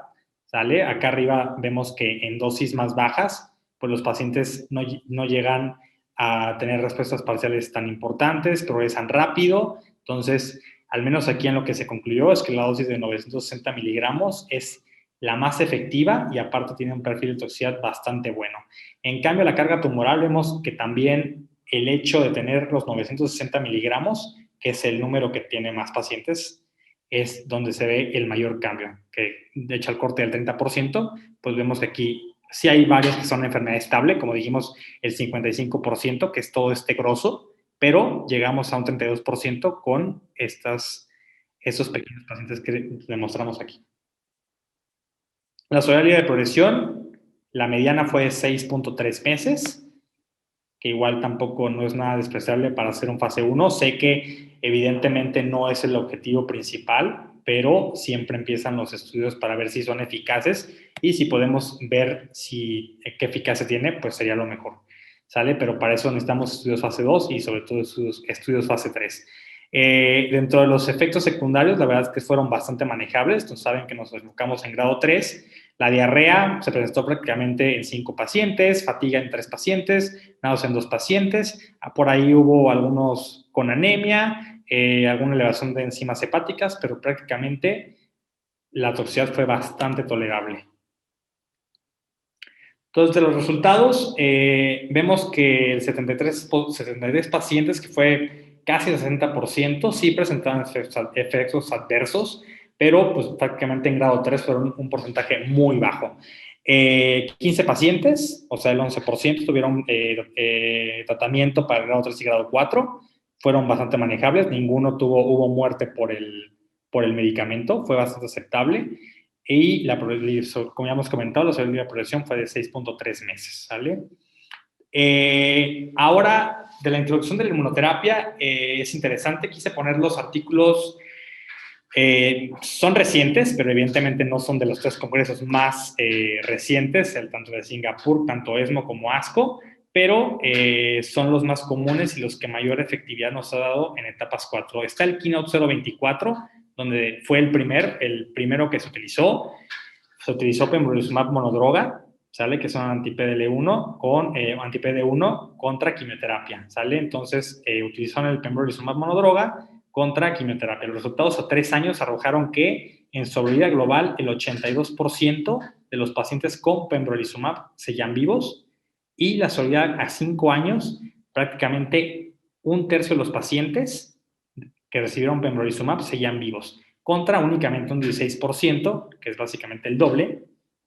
¿sale? Acá arriba vemos que en dosis más bajas, pues los pacientes no llegan a tener respuestas parciales tan importantes, progresan rápido. Entonces, al menos aquí en lo que se concluyó es que la dosis de 960 miligramos es la más efectiva y aparte tiene un perfil de toxicidad bastante bueno. En cambio, la carga tumoral vemos que también el hecho de tener los 960 miligramos, que es el número que tiene más pacientes, es donde se ve el mayor cambio, que de hecho al corte del 30%, pues vemos que aquí sí hay varios que son enfermedad estable, como dijimos, el 55%, que es todo este grosso, pero llegamos a un 32% con estos pequeños pacientes que demostramos aquí. La sobrevida de progresión, la mediana fue de 6.3 meses, que igual tampoco no es nada despreciable para hacer un fase 1. Sé que evidentemente no es el objetivo principal, pero siempre empiezan los estudios para ver si son eficaces y si podemos ver qué eficacia tiene, pues sería lo mejor, ¿sale? Pero para eso necesitamos estudios fase 2 y sobre todo estudios fase 3. Dentro de los efectos secundarios, la verdad es que fueron bastante manejables. Entonces saben que nos enfocamos en grado 3. La diarrea se presentó prácticamente en 5 pacientes, fatiga en 3 pacientes, náuseas en 2 pacientes. Por ahí hubo algunos con anemia, alguna elevación de enzimas hepáticas, pero prácticamente la toxicidad fue bastante tolerable. Entonces, de los resultados, vemos que el 73 pacientes, que fue casi el 60%, sí presentaban efectos adversos, pero pues prácticamente en grado 3 fueron un porcentaje muy bajo. 15 pacientes, o sea, el 11%, tuvieron tratamiento para el grado 3 y grado 4, fueron bastante manejables, hubo muerte por el medicamento, fue bastante aceptable. Y como ya hemos comentado, la sobrevida de progresión fue de 6.3 meses, ¿sale? Ahora, de la introducción de la inmunoterapia, es interesante, quise poner los artículos, son recientes, pero evidentemente no son de los 3 congresos más recientes, tanto de Singapur, tanto ESMO como ASCO, pero son los más comunes y los que mayor efectividad nos ha dado en etapas 4. Está el Keynote 024, donde fue el primero que se utilizó pembrolizumab monodroga, ¿sale? Que son anti-PD1 contra quimioterapia, ¿sale? Entonces, utilizaron el pembrolizumab monodroga contra quimioterapia. Los resultados a 3 años arrojaron que en sobrevida global el 82% de los pacientes con pembrolizumab seguían vivos y la sobrevida a 5 años, prácticamente 1/3 de los pacientes que recibieron pembrolizumab seguían vivos, contra únicamente un 16%, que es básicamente el doble,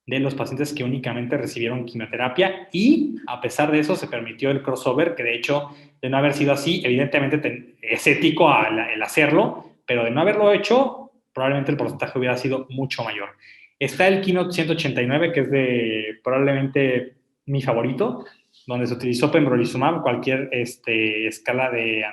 de los pacientes que únicamente recibieron quimioterapia, y a pesar de eso se permitió el crossover, que de hecho, de no haber sido así, evidentemente es ético el hacerlo, pero de no haberlo hecho, probablemente el porcentaje hubiera sido mucho mayor. Está el Keynote 189, que es probablemente mi favorito, donde se utilizó pembrolizumab, cualquier escala de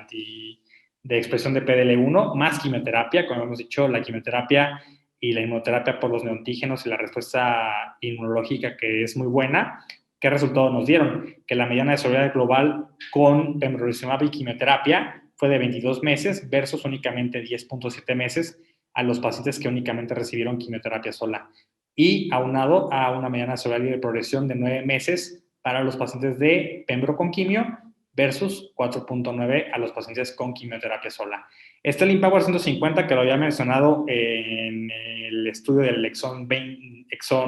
expresión de PDL1, más quimioterapia. Como hemos dicho, la quimioterapia y la inmunoterapia por los neoantígenos y la respuesta inmunológica, que es muy buena. ¿Qué resultado nos dieron? Que la mediana de sobrevida global con pembrolizumab y quimioterapia fue de 22 meses versus únicamente 10.7 meses a los pacientes que únicamente recibieron quimioterapia sola. Y aunado a una mediana de sobrevida de progresión de 9 meses para los pacientes de pembro con quimio versus 4.9 a los pacientes con quimioterapia sola. Está el Empower 150, que lo había mencionado en el estudio del exón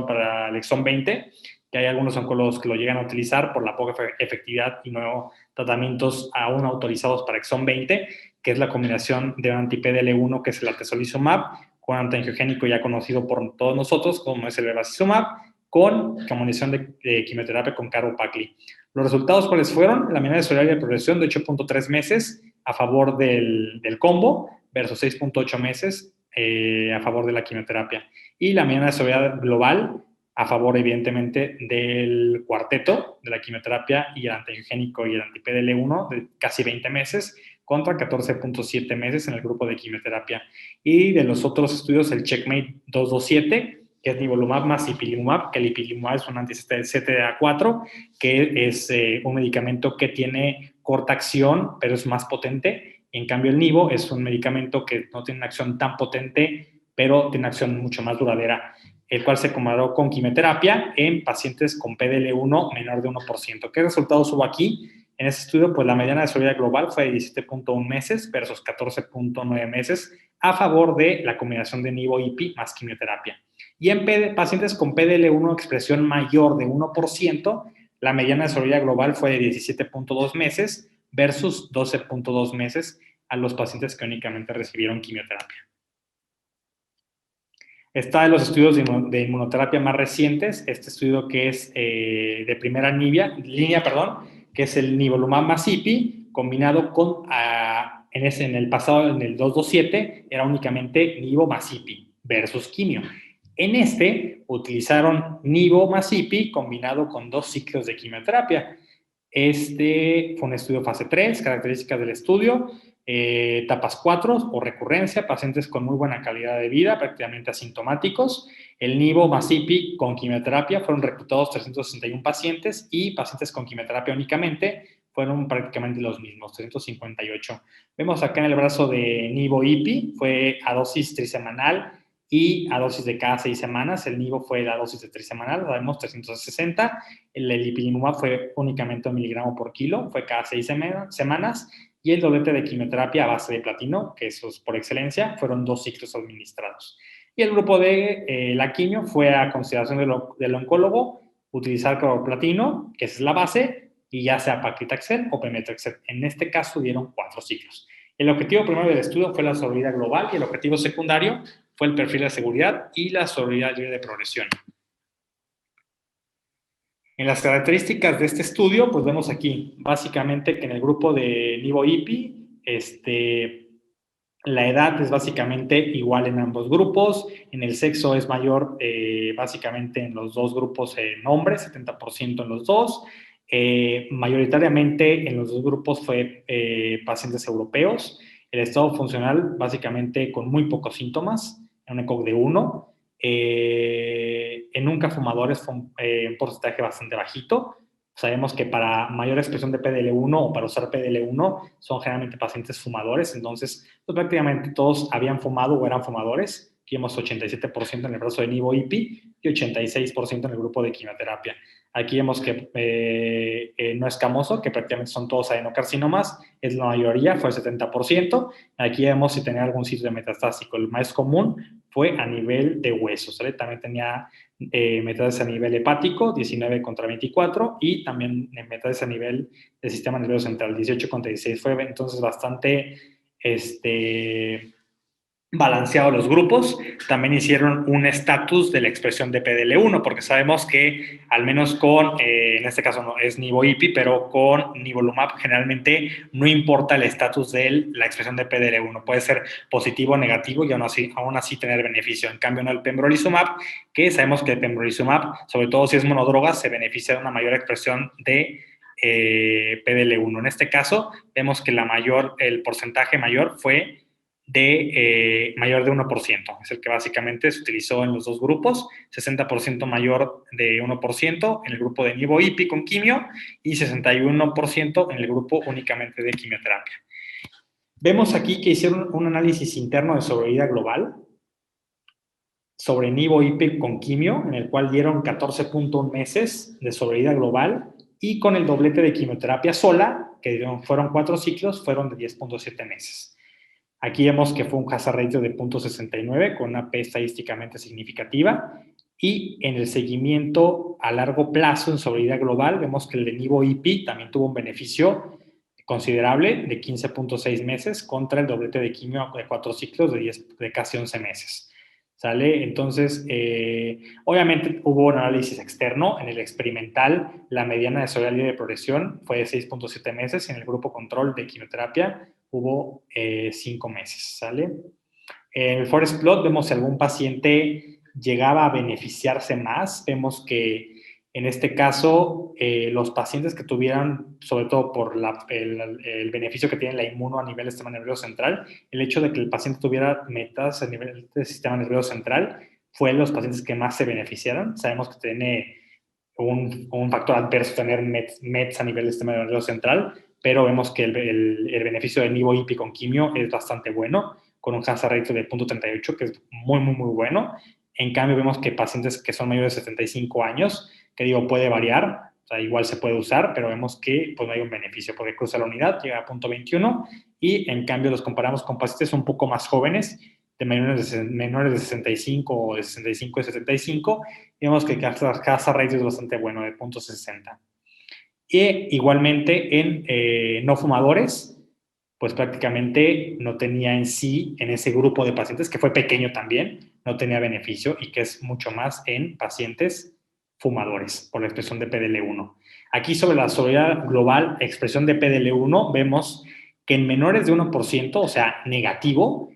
para el exón 20, que hay algunos oncólogos que lo llegan a utilizar por la poca efectividad y no tratamientos aún autorizados para exón 20, que es la combinación de un anti-PDL1, que es el atezolizumab, con antiangiogénico ya conocido por todos nosotros, como es el bevacizumab, con combinación de quimioterapia con carbopacli. Los resultados, ¿cuáles fueron? La mediana de sobrevida de progresión de 8.3 meses a favor del combo versus 6.8 meses a favor de la quimioterapia. Y la mediana de sobrevida global a favor, evidentemente, del cuarteto, de la quimioterapia y el antiangiogénico y el anti-PDL1 de casi 20 meses contra 14.7 meses en el grupo de quimioterapia. Y de los otros estudios, el Checkmate 227, que es nivolumab más ipilimumab, que el ipilimumab es un anti-CTLA-4, que es un medicamento que tiene corta acción, pero es más potente. En cambio, el nivo es un medicamento que no tiene una acción tan potente, pero tiene una acción mucho más duradera, el cual se comparó con quimioterapia en pacientes con PDL1 menor de 1%. ¿Qué resultados hubo aquí? En ese estudio, pues la mediana de sobrevida global fue de 17.1 meses versus 14.9 meses a favor de la combinación de nivo-IPI más quimioterapia. Y en pacientes con PDL1 expresión mayor de 1%, la mediana de sobrevida global fue de 17.2 meses versus 12.2 meses a los pacientes que únicamente recibieron quimioterapia. Está en los estudios de inmunoterapia más recientes, este estudio que es de primera línea, que es el nivolumab más IPI, combinado con, en el pasado, en el 227, era únicamente nivo más IPI versus quimio. En este, utilizaron nivo más IPI combinado con 2 ciclos de quimioterapia. Este fue un estudio fase 3, características del estudio, etapas 4 o recurrencia, pacientes con muy buena calidad de vida, prácticamente asintomáticos. El nivo más IPI con quimioterapia fueron reclutados 361 pacientes y pacientes con quimioterapia únicamente fueron prácticamente los mismos, 358. Vemos acá en el brazo de nivo IPI, fue a dosis trisemanal y a dosis de cada 6 semanas. El nivo fue la dosis de trisemanal, sabemos 360. El ipilimumab fue únicamente 1 miligramo por kilo, fue cada 6 semanas. Y el doblete de quimioterapia a base de platino, que eso es por excelencia, fueron 2 ciclos administrados. Y el grupo de la quimio fue a consideración del oncólogo utilizar carboplatino, que es la base, y ya sea paclitaxel o pemetrexed. En este caso dieron 4 ciclos. El objetivo primero del estudio fue la sobrevida global y el objetivo secundario fue el perfil de seguridad y la sobrevida libre de progresión. En las características de este estudio, pues vemos aquí, básicamente que en el grupo de nivo-IPI, la edad es básicamente igual en ambos grupos, en el sexo es mayor básicamente en los dos grupos en hombres, 70% en los dos, mayoritariamente en los dos grupos fue pacientes europeos, el estado funcional básicamente con muy pocos síntomas, en un ECOG de 1, en nunca fumadores fue un porcentaje bastante bajito. Sabemos que para mayor expresión de PDL1 o para usar PDL1 son generalmente pacientes fumadores, entonces pues, prácticamente todos habían fumado o eran fumadores. Aquí vemos 87% en el brazo de nivo-IPI y 86% en el grupo de quimioterapia. Aquí vemos que no escamoso, que prácticamente son todos adenocarcinomas, es la mayoría, fue el 70%. Aquí vemos si tenía algún sitio de metastásico. El más común fue a nivel de huesos, ¿vale? También tenía metástasis a nivel hepático, 19 contra 24, y también metástasis a nivel del sistema nervioso central, 18 contra 16. Fue entonces bastante balanceado los grupos. También hicieron un estatus de la expresión de PDL1, porque sabemos que al menos con, en este caso no es nivo-IPI, pero con nivolumab generalmente no importa el estatus de la expresión de PDL1. Puede ser positivo o negativo y aún así tener beneficio. En cambio, no el pembrolizumab, que sabemos que el pembrolizumab, sobre todo si es monodroga, se beneficia de una mayor expresión de PDL1. En este caso, vemos que el porcentaje mayor fue de mayor de 1%, es el que básicamente se utilizó en los dos grupos, 60% mayor de 1% en el grupo de nivo-IPI con quimio y 61% en el grupo únicamente de quimioterapia. Vemos aquí que hicieron un análisis interno de sobrevida global sobre nivo-IPI con quimio, en el cual dieron 14.1 meses de sobrevida global y con el doblete de quimioterapia sola, que fueron 4 ciclos, fueron de 10.7 meses. Aquí vemos que fue un hazard ratio de 0.69 con una P estadísticamente significativa y en el seguimiento a largo plazo en sobrevida global vemos que el de nivo-IPI también tuvo un beneficio considerable de 15.6 meses contra el doblete de quimio de 4 ciclos de casi 11 meses. ¿Sale? Entonces, obviamente hubo un análisis externo. En el experimental, la mediana de sobrevida libre de progresión fue de 6.7 meses. En el grupo control de quimioterapia hubo 5 meses. ¿Sale? En el forest plot vemos si algún paciente llegaba a beneficiarse más. Vemos que en este caso, los pacientes que tuvieran, sobre todo por el beneficio que tiene la inmuno a nivel del sistema nervioso central, el hecho de que el paciente tuviera metas a nivel del sistema nervioso central fue de los pacientes que más se beneficiaron. Sabemos que tiene un factor adverso tener METs a nivel del sistema nervioso central, pero vemos que el beneficio del nivo-IPI con quimio es bastante bueno, con un hazard ratio de 0.38, que es muy, muy, muy bueno. En cambio, vemos que pacientes que son mayores de 75 años, que digo, puede variar, o sea, igual se puede usar, pero vemos que pues, no hay un beneficio, porque cruza la unidad, llega a 0.21, y en cambio los comparamos con pacientes un poco más jóvenes, de menores de 65 o de 65 y 75, y vemos que el hazard ratio es bastante bueno, de 0.60. Y igualmente en no fumadores, pues prácticamente no tenía en sí, en ese grupo de pacientes, que fue pequeño también, no tenía beneficio, y que es mucho más en pacientes fumadores, por la expresión de PDL1. Aquí sobre la sobriedad global, expresión de PDL1, vemos que en menores de 1%, o sea, negativo,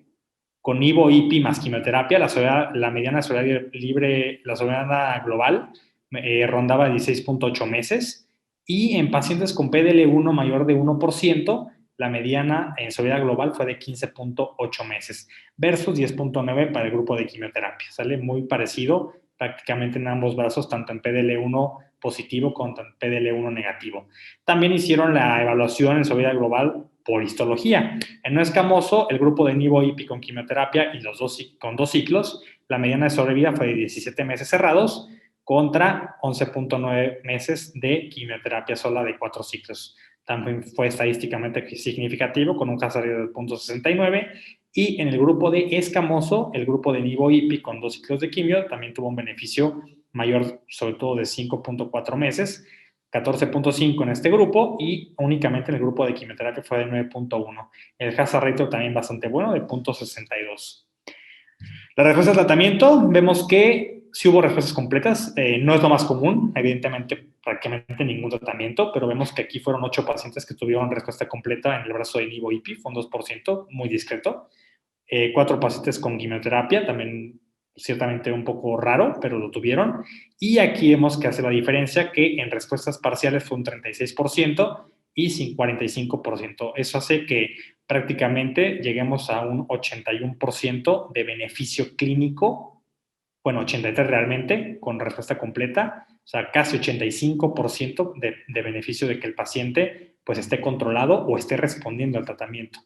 con nivo, IPI más quimioterapia, la mediana sobriedad libre, la sobriedad global rondaba 16.8 meses, y en pacientes con PDL1 mayor de 1%, la mediana en sobriedad global fue de 15.8 meses versus 10.9 para el grupo de quimioterapia. Sale muy parecido prácticamente en ambos brazos, tanto en PDL1 positivo como en PDL1 negativo. También hicieron la evaluación en sobriedad global por histología. En no escamoso, el grupo de nivo-IPI con quimioterapia y con 2 ciclos, la mediana de sobrevida fue de 17 meses cerrados contra 11.9 meses de quimioterapia sola de 4 ciclos. También fue estadísticamente significativo con un hazard de 0.69, y en el grupo de escamoso, el grupo de nivo-IPI con 2 ciclos de quimio también tuvo un beneficio mayor, sobre todo de 5.4 meses, 14.5 en este grupo, y únicamente en el grupo de quimioterapia fue de 9.1. El hazard ratio también bastante bueno, de 0.62. La respuesta al tratamiento, vemos que sí hubo respuestas completas, no es lo más común, evidentemente prácticamente ningún tratamiento, pero vemos que aquí fueron 8 pacientes que tuvieron respuesta completa en el brazo de nivo-IPI, fue un 2%, muy discreto. 4 pacientes con quimioterapia, también ciertamente un poco raro, pero lo tuvieron. Y aquí vemos que hace la diferencia que en respuestas parciales fue un 36% y sin 45%. Eso hace que prácticamente lleguemos a un 81% de beneficio clínico, bueno, 83 realmente, con respuesta completa, o sea, casi 85% de beneficio de que el paciente pues esté controlado o esté respondiendo al tratamiento.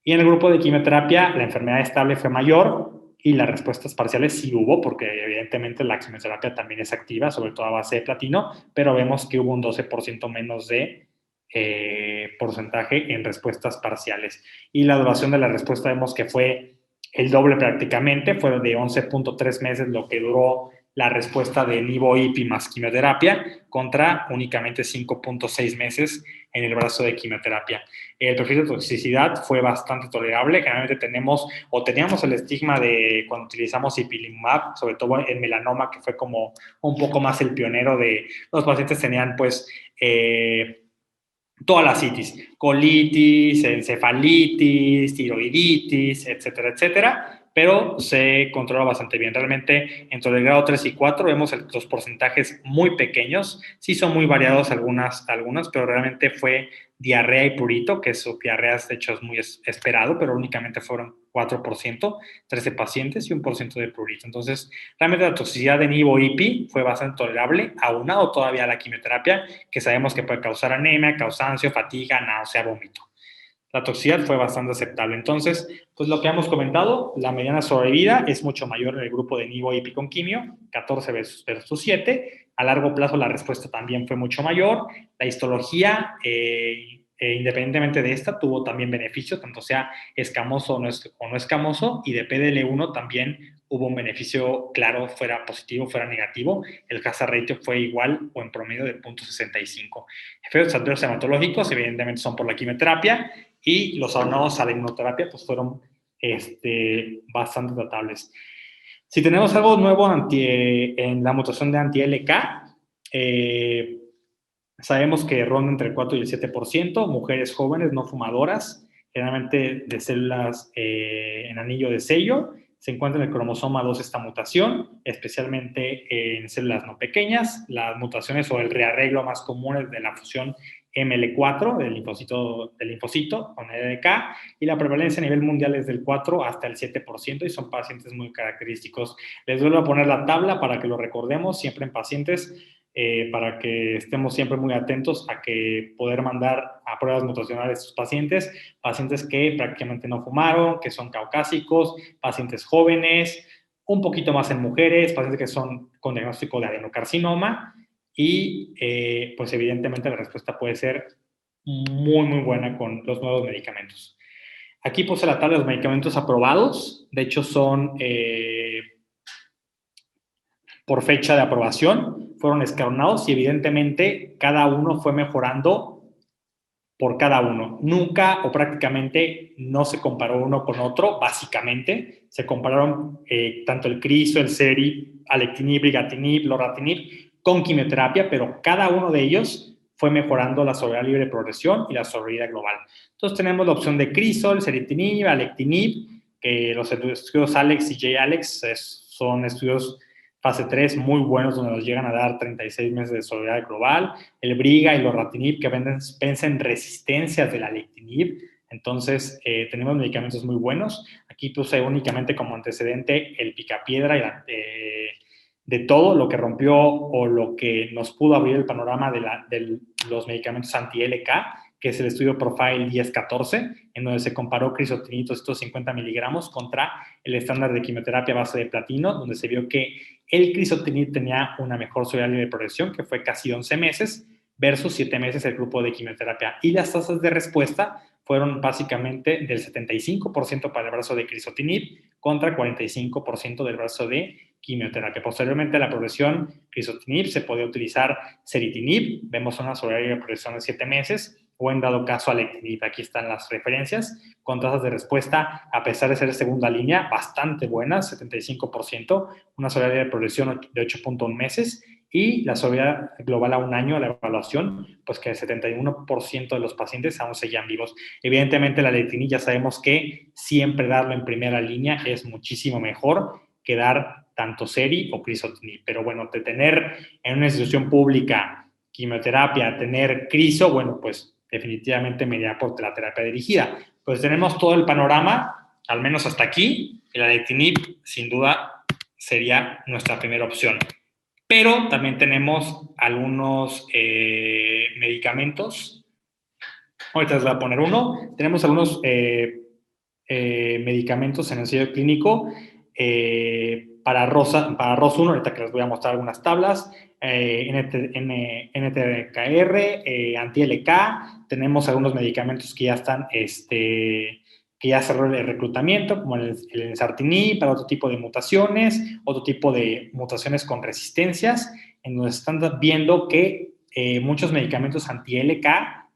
Y en el grupo de quimioterapia, la enfermedad estable fue mayor y las respuestas parciales sí hubo, porque evidentemente la quimioterapia también es activa, sobre todo a base de platino, pero vemos que hubo un 12% menos de porcentaje en respuestas parciales. Y la duración de la respuesta vemos que fue el doble prácticamente, fue de 11.3 meses lo que duró la respuesta de nivo-IPI más quimioterapia contra únicamente 5.6 meses en el brazo de quimioterapia. El perfil de toxicidad fue bastante tolerable. Generalmente teníamos el estigma de cuando utilizamos ipilimumab, sobre todo en melanoma, que fue como un poco más el pionero de los pacientes tenían pues todas las itis, colitis, encefalitis, tiroiditis, etcétera, etcétera, pero se controla bastante bien. Realmente, entre el grado 3 y 4 vemos los porcentajes muy pequeños, sí son muy variados algunas, pero realmente fue diarrea y prurito, que su diarrea de hecho es muy esperado, pero únicamente fueron 4%, 13 pacientes y 1% de prurito. Entonces, realmente la toxicidad de nivo-IPI fue bastante tolerable, aunado todavía a la quimioterapia, que sabemos que puede causar anemia, cansancio, fatiga, náusea, vómito. La toxicidad fue bastante aceptable. Entonces, pues lo que hemos comentado, la mediana sobrevida es mucho mayor en el grupo de nivo-IPI con quimio, 14 versus 7. A largo plazo la respuesta también fue mucho mayor. La histología, independientemente de esta, tuvo también beneficios, tanto sea escamoso o no escamoso, y de PDL1 también hubo un beneficio claro, fuera positivo, fuera negativo. El hazard ratio fue igual o en promedio de 0.65. Efectos adversos hematológicos, evidentemente, son por la quimioterapia, y los aunados a la inmunoterapia pues fueron bastante tratables. Si tenemos algo nuevo en la mutación de anti-LK, sabemos que ronda entre el 4 y el 7%, mujeres jóvenes no fumadoras, generalmente de células en anillo de sello. Se encuentra en el cromosoma 2 esta mutación, especialmente en células no pequeñas. Las mutaciones o el rearreglo más común es de la fusión ML4 del linfocito con LDK, y la prevalencia a nivel mundial es del 4 hasta el 7% y son pacientes muy característicos. Les vuelvo a poner la tabla para que lo recordemos siempre en pacientes, para que estemos siempre muy atentos a que poder mandar a pruebas mutacionales a estos pacientes que prácticamente no fumaron, que son caucásicos, pacientes jóvenes, un poquito más en mujeres, pacientes que son con diagnóstico de adenocarcinoma, y pues evidentemente la respuesta puede ser muy, muy buena con los nuevos medicamentos. Aquí puse la tabla de los medicamentos aprobados. De hecho, son por fecha de aprobación, fueron escalonados y evidentemente cada uno fue mejorando por cada uno. Nunca o prácticamente no se comparó uno con otro, básicamente. Se compararon tanto el criso, el seri, alectinib, brigatinib, lorlatinib con quimioterapia, pero cada uno de ellos fue mejorando la sobrevida libre de progresión y la sobrevida global. Entonces tenemos la opción de crisol, seritinib, alectinib, que los estudios ALEX y J-ALEX son estudios fase 3 muy buenos, donde nos llegan a dar 36 meses de sobrevida global. El briga y lorlatinib, que vencen resistencias del alectinib. Entonces, tenemos medicamentos muy buenos. Aquí puse únicamente como antecedente el picapiedra de todo lo que rompió o lo que nos pudo abrir el panorama de los medicamentos anti-LK, que es el estudio Profile 1014, en donde se comparó crisotinib 250 miligramos contra el estándar de quimioterapia a base de platino, donde se vio que el crisotinib tenía una mejor sobrevida libre de progresión, que fue casi 11 meses, versus 7 meses el grupo de quimioterapia. Y las tasas de respuesta fueron básicamente del 75% para el brazo de crisotinib contra 45% del brazo de quimioterapia. Posteriormente a la progresión crisotinib se podía utilizar seritinib, vemos una sobrevida libre de progresión de 7 meses, o en dado caso alectinib. Aquí están las referencias con tasas de respuesta, a pesar de ser segunda línea, bastante buenas, 75%, una sobrevida de progresión de 8.1 meses y la sobrevida global a un año, la evaluación, pues que el 71% de los pacientes aún seguían vivos. Evidentemente la alectinib ya sabemos que siempre darlo en primera línea es muchísimo mejor que dar tanto seri o crisotinib, pero bueno, de tener en una institución pública quimioterapia, tener criso, bueno, pues definitivamente me iría por la terapia dirigida. Pues tenemos todo el panorama, al menos hasta aquí. El alectinib, sin duda, sería nuestra primera opción. Pero también tenemos algunos medicamentos. Ahorita les voy a poner uno. Tenemos algunos medicamentos en el ensayo clínico para ROS1, ahorita que les voy a mostrar algunas tablas. NTKR, anti-LK, tenemos algunos medicamentos que ya están, que ya cerró el reclutamiento, como el ensartinib, para otro tipo de mutaciones, otro tipo de mutaciones con resistencias, en donde están viendo que muchos medicamentos anti-LK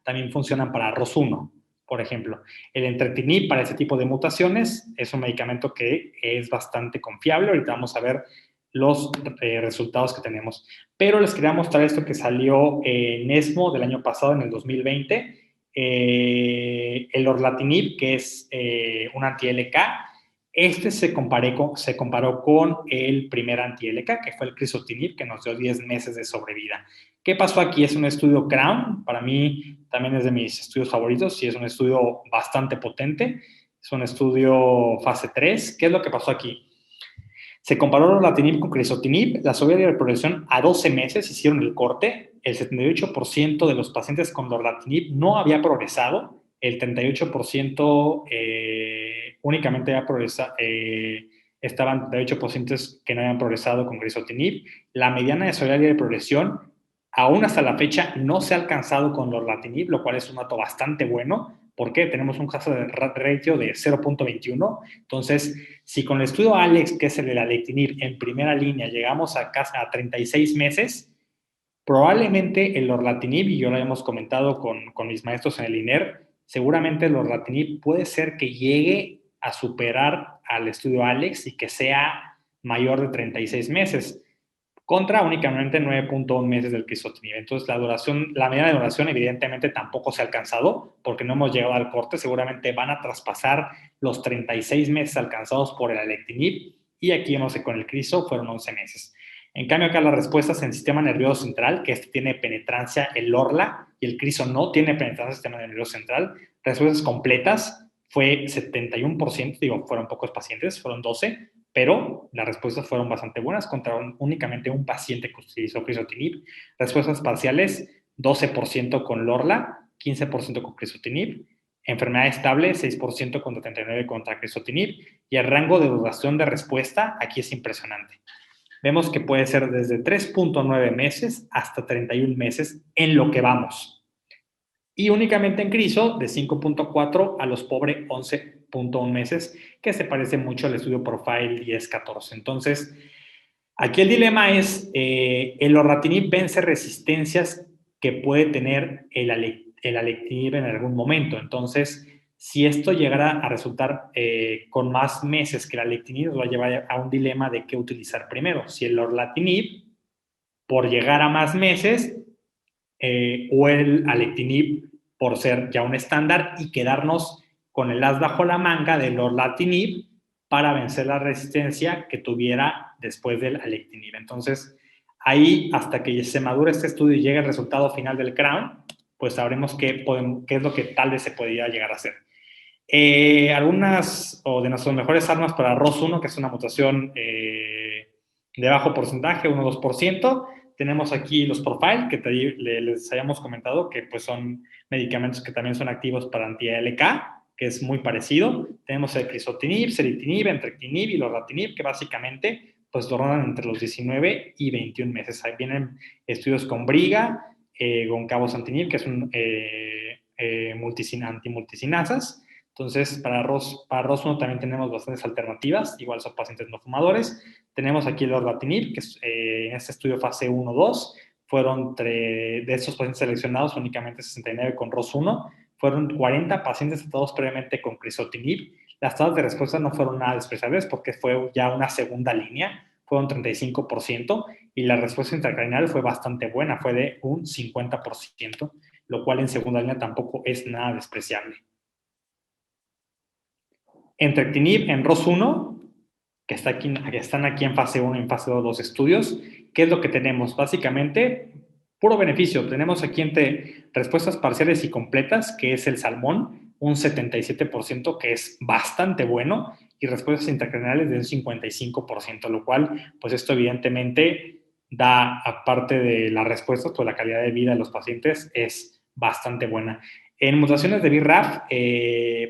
también funcionan para ROS1. Por ejemplo, el entrectinib para ese tipo de mutaciones es un medicamento que es bastante confiable. Ahorita vamos a ver los resultados que tenemos. Pero les quería mostrar esto que salió en ESMO del año pasado, en el 2020. El lorlatinib, que es un anti-LK. Este se comparó con el primer anti-LK, que fue el crisotinib, que nos dio 10 meses de sobrevida. ¿Qué pasó aquí? Es un estudio CROWN, para mí también es de mis estudios favoritos y es un estudio bastante potente. Es un estudio fase 3. ¿Qué es lo que pasó aquí? Se comparó lorlatinib con crisotinib, la sobrevida de progresión a 12 meses, hicieron el corte, el 78% de los pacientes con lorlatinib no había progresado, el 38% únicamente había progresado, estaban 38% que no habían progresado con crisotinib. La mediana de sobrevida de progresión aún hasta la fecha no se ha alcanzado con lorlatinib, lo cual es un dato bastante bueno, porque tenemos un caso de ratio de 0.21. Entonces, si con el estudio ALEX, que es el de la alectinib, en primera línea llegamos a 36 meses, probablemente el lorlatinib, y yo lo hemos comentado con mis maestros en el INER, seguramente el lorlatinib puede ser que llegue a superar al estudio ALEX y que sea mayor de 36 meses, contra únicamente 9.1 meses del crisotinib. Entonces, la medida de duración evidentemente tampoco se ha alcanzado porque no hemos llegado al corte. Seguramente van a traspasar los 36 meses alcanzados por el alectinib y aquí vemos que con el criso fueron 11 meses. En cambio, acá las respuestas en sistema nervioso central, que este tiene penetrancia, el Orla, y el Criso no tiene penetrancia en el sistema nervioso central, respuestas completas fue 71%, digo, fueron pocos pacientes, fueron 12, pero las respuestas fueron bastante buenas contra únicamente un paciente que utilizó crizotinib. Respuestas parciales, 12% con Lorla, 15% con crizotinib. Enfermedad estable, 6% contra 39% contra crizotinib. Y el rango de duración de respuesta aquí es impresionante. Vemos que puede ser desde 3.9 meses hasta 31 meses en lo que vamos. Y únicamente en criso de 5.4 a los pobres 11.1 meses, que se parece mucho al estudio Profile 10-14. Entonces, aquí el dilema es, el lorlatinib vence resistencias que puede tener el alectinib en algún momento. Entonces, si esto llegara a resultar con más meses que el alectinib, nos va a llevar a un dilema de qué utilizar primero. Si el lorlatinib, por llegar a más meses, o el alectinib, por ser ya un estándar, y quedarnos con el as bajo la manga del lorlatinib para vencer la resistencia que tuviera después del alectinib. Entonces, ahí, hasta que se madure este estudio y llegue el resultado final del CROWN, pues sabremos qué es lo que tal vez se podría llegar a hacer. Algunas de nuestras mejores armas para ROS1, que es una mutación de bajo porcentaje, 1-2%. Tenemos aquí los Profile, que les habíamos comentado, que pues son medicamentos que también son activos para anti-ALK, que es muy parecido. Tenemos el crizotinib, ceritinib, entrectinib y lorlatinib, que básicamente pues lo rondan entre los 19 y 21 meses. Ahí vienen estudios con Briga, con cabozantinib, que es un antimulticinasas. Entonces, para ROS1 también tenemos bastantes alternativas, igual son pacientes no fumadores. Tenemos aquí el lorlatinib, que en este estudio fase 1-2, fueron de estos pacientes seleccionados, únicamente 69 con ROS1, fueron 40 pacientes tratados previamente con crizotinib. Las tasas de respuesta no fueron nada despreciables porque fue ya una segunda línea, fueron 35%, y la respuesta intracranial fue bastante buena, fue de un 50%, lo cual en segunda línea tampoco es nada despreciable. Entrectinib en ROS1, que están aquí en fase 1 y en fase 2 los estudios. ¿Qué es lo que tenemos? Básicamente, puro beneficio. Tenemos aquí entre respuestas parciales y completas, que es el salmón, un 77%, que es bastante bueno, y respuestas intracraniales de un 55%, lo cual, pues esto evidentemente da, aparte de las respuestas, pues la calidad de vida de los pacientes es bastante buena. En mutaciones de BRAF,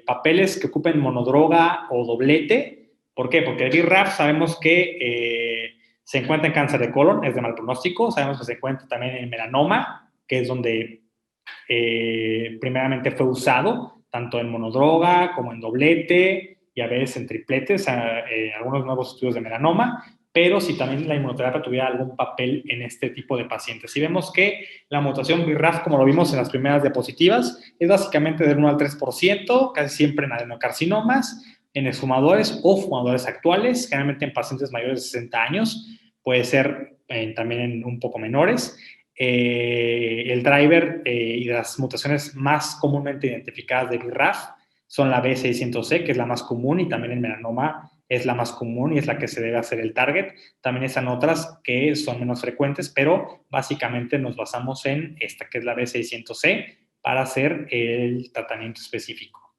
papeles que ocupen monodroga o doblete. ¿Por qué? Porque el BRAF sabemos que se encuentra en cáncer de colon, es de mal pronóstico. Sabemos que se encuentra también en melanoma, que es donde primeramente fue usado, tanto en monodroga como en doblete y a veces en tripletes, algunos nuevos estudios de melanoma, pero si también la inmunoterapia tuviera algún papel en este tipo de pacientes. Si vemos que la mutación BRAF, como lo vimos en las primeras diapositivas, es básicamente del 1 al 3%, casi siempre en adenocarcinomas, en exfumadores o fumadores actuales, generalmente en pacientes mayores de 60 años, puede ser también en un poco menores. El driver y las mutaciones más comúnmente identificadas de BRAF son la B600C, que es la más común, y también el melanoma es la más común y es la que se debe hacer el target. También están otras que son menos frecuentes, pero básicamente nos basamos en esta, que es la B600C, para hacer el tratamiento específico.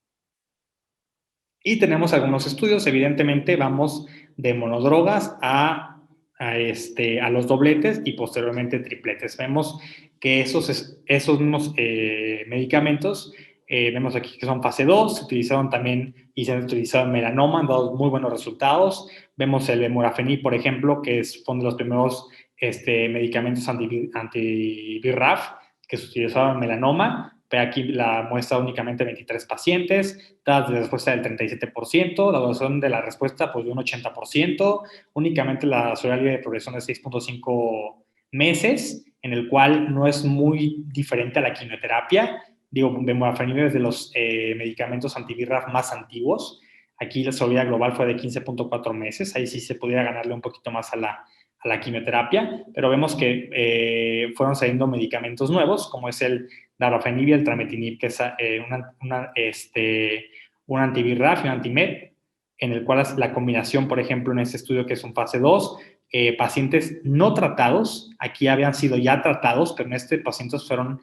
Y tenemos algunos estudios, evidentemente vamos de monodrogas a los dobletes y posteriormente tripletes. Vemos que esos mismos medicamentos, vemos aquí que son fase 2, se utilizaron también y se han utilizado en melanoma, han dado muy buenos resultados. Vemos el Morafenib, por ejemplo, que es uno de los primeros medicamentos anti-BRAF que se utilizaron en melanoma. Aquí la muestra únicamente 23 pacientes, tasas de respuesta del 37%, la duración de la respuesta pues de un 80%, únicamente la survival de progresión de 6.5 meses, en el cual no es muy diferente a la quimioterapia. Digo, Morafenib es de los medicamentos anti-BRAF más antiguos. Aquí la survival global fue de 15.4 meses, ahí sí se pudiera ganarle un poquito más a la quimioterapia, pero vemos que fueron saliendo medicamentos nuevos, como es el darofenib y el trametinib, que es un anti-BRAF y un anti-MET, en el cual la combinación, por ejemplo, en este estudio que es un fase 2, pacientes no tratados, aquí habían sido ya tratados, pero en este pacientes fueron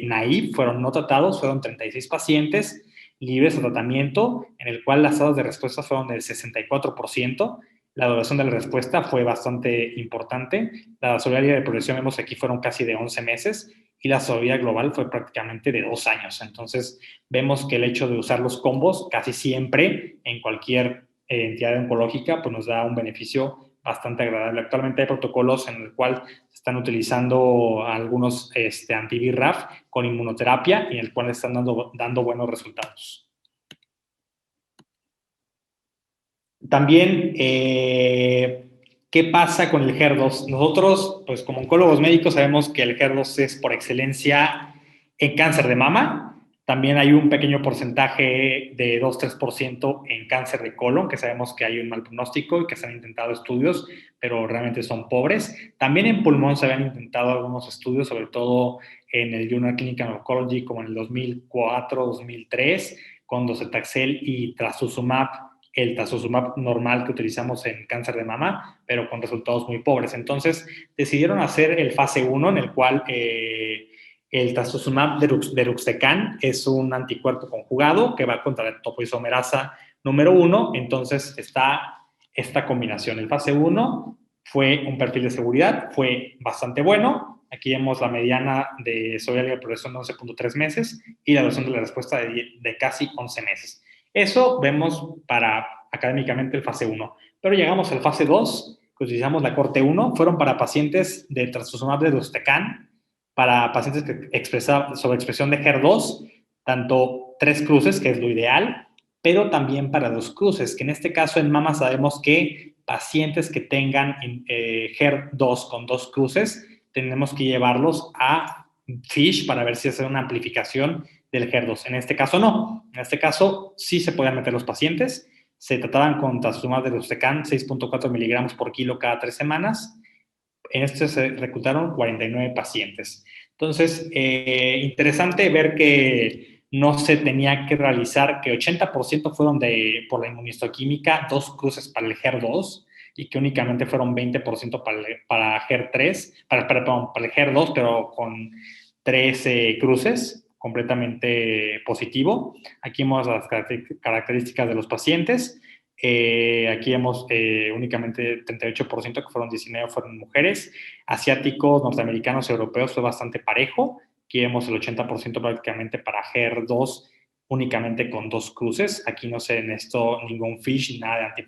naive, fueron no tratados, fueron 36 pacientes libres de tratamiento, en el cual las tasas de respuesta fueron del 64%. La duración de la respuesta fue bastante importante. La sobrevida de progresión, vemos aquí, fueron casi de 11 meses y la sobrevida global fue prácticamente de 2 años. Entonces, vemos que el hecho de usar los combos casi siempre en cualquier entidad oncológica pues nos da un beneficio bastante agradable. Actualmente hay protocolos en el cual se están utilizando algunos anti-BRAF con inmunoterapia y en el cual están dando buenos resultados. También, ¿qué pasa con el HER2? Nosotros, pues como oncólogos médicos, sabemos que el HER2 es por excelencia en cáncer de mama. También hay un pequeño porcentaje de 2-3% en cáncer de colon, que sabemos que hay un mal pronóstico y que se han intentado estudios, pero realmente son pobres. También en pulmón se habían intentado algunos estudios, sobre todo en el Journal Clinical Oncology, como en el 2004-2003, con docetaxel y trastuzumab, el trastuzumab normal que utilizamos en cáncer de mama, pero con resultados muy pobres. Entonces, decidieron hacer el fase 1, en el cual el trastuzumab deruxtecan es un anticuerpo conjugado que va contra la topoisomerasa número 1. Entonces, está esta combinación. El fase 1 fue un perfil de seguridad, fue bastante bueno. Aquí vemos la mediana de sobrevida de progresión de 11.3 meses y la duración de la respuesta de casi 11 meses. Eso vemos para académicamente el fase 1. Pero llegamos al fase 2, que utilizamos la corte 1, fueron para pacientes de trastuzumab deruxtecan, para pacientes que expresaban sobreexpresión de HER2, tanto 3 cruces, que es lo ideal, pero también para 2 cruces, que en este caso en mama sabemos que pacientes que tengan HER2 con 2 cruces, tenemos que llevarlos a FISH para ver si hace una amplificación del HER2. En este caso no. En este caso sí se podían meter los pacientes. Se trataban con trastuzumab deruxtecan 6.4 miligramos por kilo cada 3 semanas. En este se reclutaron 49 pacientes. Entonces, interesante ver que no se tenía que realizar, que 80% fueron por la inmunistoquímica, 2 cruces para el HER2, y que únicamente fueron 20% para HER3, para el HER2, pero con 13 cruces, completamente positivo. Aquí vemos las características de los pacientes. Aquí vemos únicamente 38%, que fueron 19, fueron mujeres. Asiáticos, norteamericanos, europeos fue bastante parejo. Aquí vemos el 80% prácticamente para HER2, únicamente con 2 cruces. Aquí no se necesitó ningún FISH ni nada de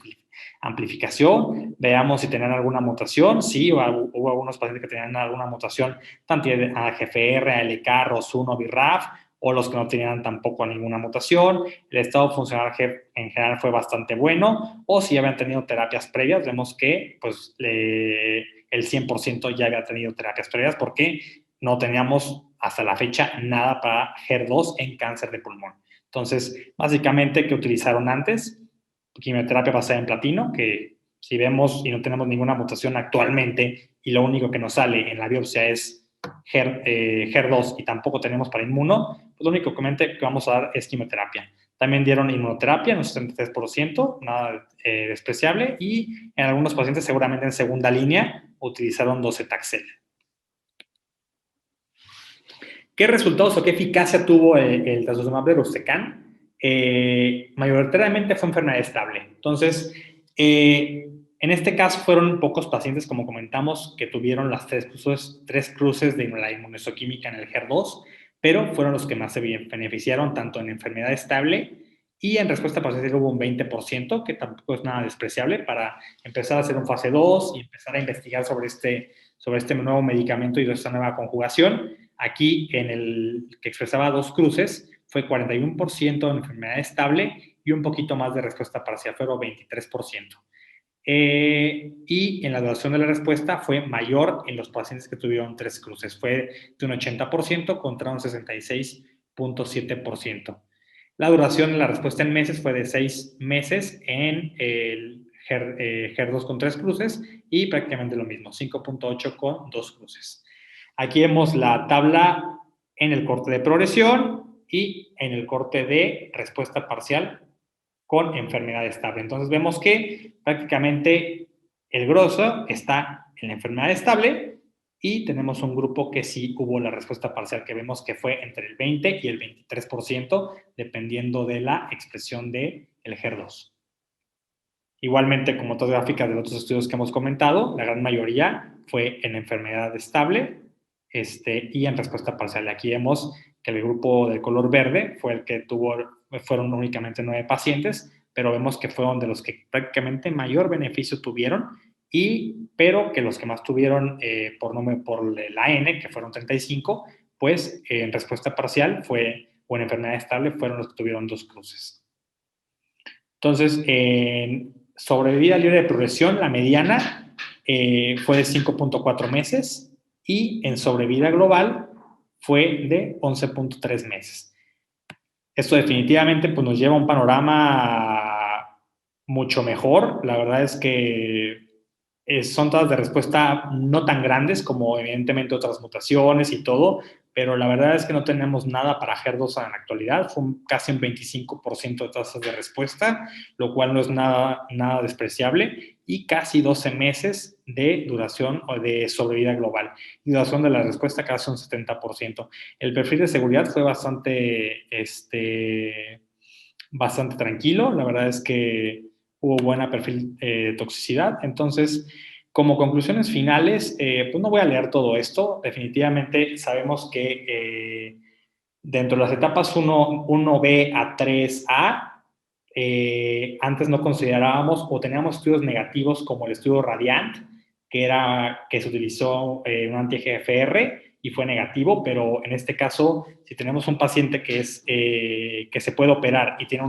amplificación. Veamos si tenían alguna mutación. Sí, hubo algunos pacientes que tenían alguna mutación, tanto AGFR, ALK, ROS1, BRAF, o los que no tenían tampoco ninguna mutación. El estado funcional en general fue bastante bueno, o si habían tenido terapias previas, vemos que pues, el 100% ya había tenido terapias previas, porque no teníamos hasta la fecha nada para HER2 en cáncer de pulmón. Entonces, básicamente, ¿qué utilizaron antes? Quimioterapia basada en platino, que si vemos y no tenemos ninguna mutación actualmente y lo único que nos sale en la biopsia es HER2 y tampoco tenemos para inmuno, pues lo único que vamos a dar es quimioterapia. También dieron inmunoterapia en un 73%, nada despreciable, y en algunos pacientes seguramente en segunda línea utilizaron docetaxel. ¿Qué resultados o qué eficacia tuvo el trastuzumab deruxtecan? Mayoritariamente fue enfermedad estable. Entonces, en este caso fueron pocos pacientes, como comentamos, que tuvieron las 3 cruces de la inmunohistoquímica en el HER2, pero fueron los que más se beneficiaron, tanto en enfermedad estable y en respuesta parcial hubo un 20%, que tampoco es nada despreciable, para empezar a hacer un fase 2 y empezar a investigar sobre este nuevo medicamento y de esta nueva conjugación. Aquí, en el que expresaba 2 cruces, fue 41% en enfermedad estable y un poquito más de respuesta parcial, fue 23%. Y en la duración de la respuesta fue mayor en los pacientes que tuvieron 3 cruces, fue de un 80% contra un 66.7%. La duración de la respuesta en meses fue de 6 meses en el HER2 con 3 cruces y prácticamente lo mismo, 5.8 con 2 cruces. Aquí vemos la tabla en el corte de progresión y en el corte de respuesta parcial con enfermedad estable. Entonces vemos que prácticamente el grosso está en la enfermedad estable y tenemos un grupo que sí hubo la respuesta parcial, que vemos que fue entre el 20 y el 23%, dependiendo de la expresión del HER2. Igualmente, como otras gráficas de otros estudios que hemos comentado, la gran mayoría fue en enfermedad estable y en respuesta parcial. Aquí vemos que el grupo de color verde fue el que fueron únicamente 9 pacientes, pero vemos que fueron de los que prácticamente mayor beneficio tuvieron, pero que los que más tuvieron por la N, que fueron 35, pues en respuesta parcial o en enfermedad estable fueron los que tuvieron 2 cruces. Entonces, en sobrevida libre de progresión, la mediana fue de 5.4 meses y en sobrevida global fue de 11.3 meses. Esto definitivamente pues, nos lleva a un panorama mucho mejor. La verdad es que son tasas de respuesta no tan grandes como evidentemente otras mutaciones y todo, pero la verdad es que no tenemos nada para HER2 en la actualidad. Fue casi un 25% de tasas de respuesta, lo cual no es nada despreciable, y casi 12 meses de duración o de sobrevida global. Y duración de la respuesta casi un 70%. El perfil de seguridad fue bastante tranquilo. La verdad es que hubo buena perfil de toxicidad. Entonces, como conclusiones finales, pues no voy a leer todo esto. Definitivamente sabemos que dentro de las etapas 1B a 3A, antes no considerábamos o teníamos estudios negativos como el estudio Radiant, que se utilizó un anti-EGFR y fue negativo, pero en este caso, si tenemos un paciente que se puede operar y tiene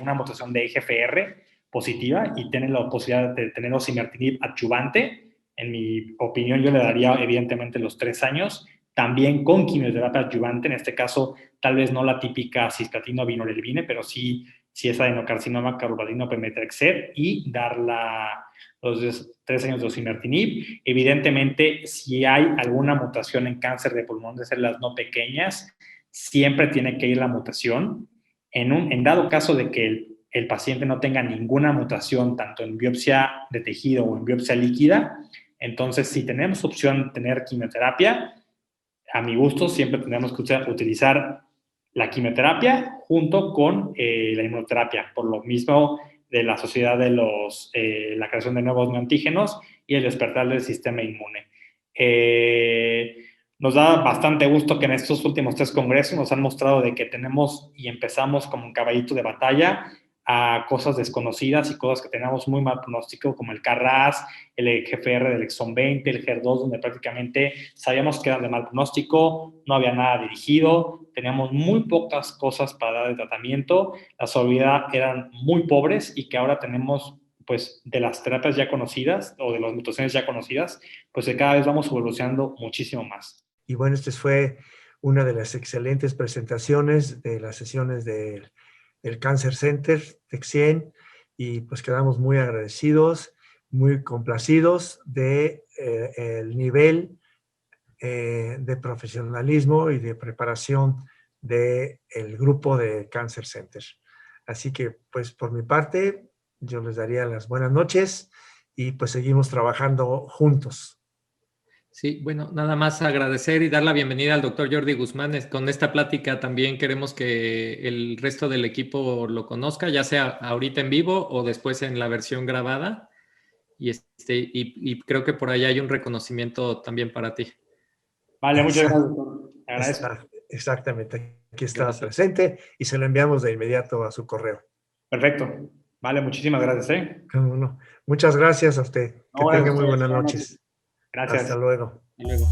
una mutación de EGFR positiva y tiene la posibilidad de tener osimertinib adyuvante, en mi opinión yo le daría evidentemente los 3 años, también con quimioterapia adyuvante, en este caso tal vez no la típica cisplatina o vinorelbine, pero sí es adenocarcinoma carboplatina pemetrexed, y dar los 3 años de osimertinib. Evidentemente, si hay alguna mutación en cáncer de pulmón de células no pequeñas, siempre tiene que ir la mutación. En dado caso de que el paciente no tenga ninguna mutación, tanto en biopsia de tejido o en biopsia líquida, entonces si tenemos opción de tener quimioterapia, a mi gusto siempre tenemos que utilizar la quimioterapia junto con la inmunoterapia, por lo mismo de la sociedad de la creación de nuevos neoantígenos y el despertar del sistema inmune. Nos da bastante gusto que en estos últimos 3 congresos nos han mostrado de que tenemos y empezamos como un caballito de batalla a cosas desconocidas y cosas que tenemos muy mal pronóstico, como el KRAS, el EGFR del exón 20, el HER2, donde prácticamente sabíamos que eran de mal pronóstico, no había nada dirigido, teníamos muy pocas cosas para dar de tratamiento, la sobrevida eran muy pobres, y que ahora tenemos, pues, de las terapias ya conocidas o de las mutaciones ya conocidas, pues que cada vez vamos evolucionando muchísimo más. Y bueno, esta fue una de las excelentes presentaciones de las sesiones del Cancer Center TEC100, y pues quedamos muy agradecidos, muy complacidos de el nivel de profesionalismo y de preparación del grupo de Cancer Center. Así que, pues por mi parte, yo les daría las buenas noches y pues seguimos trabajando juntos. Sí, bueno, nada más agradecer y dar la bienvenida al doctor Jordi Guzmán. Con esta plática también queremos que el resto del equipo lo conozca, ya sea ahorita en vivo o después en la versión grabada. Y creo que por ahí hay un reconocimiento también para ti. Vale, muchas gracias, doctor. Agradezco. Exactamente, aquí está presente y se lo enviamos de inmediato a su correo. Perfecto. Vale, muchísimas gracias. Muchas gracias a usted. Que tenga muy buenas noches. Gracias. Hasta luego. Hasta luego.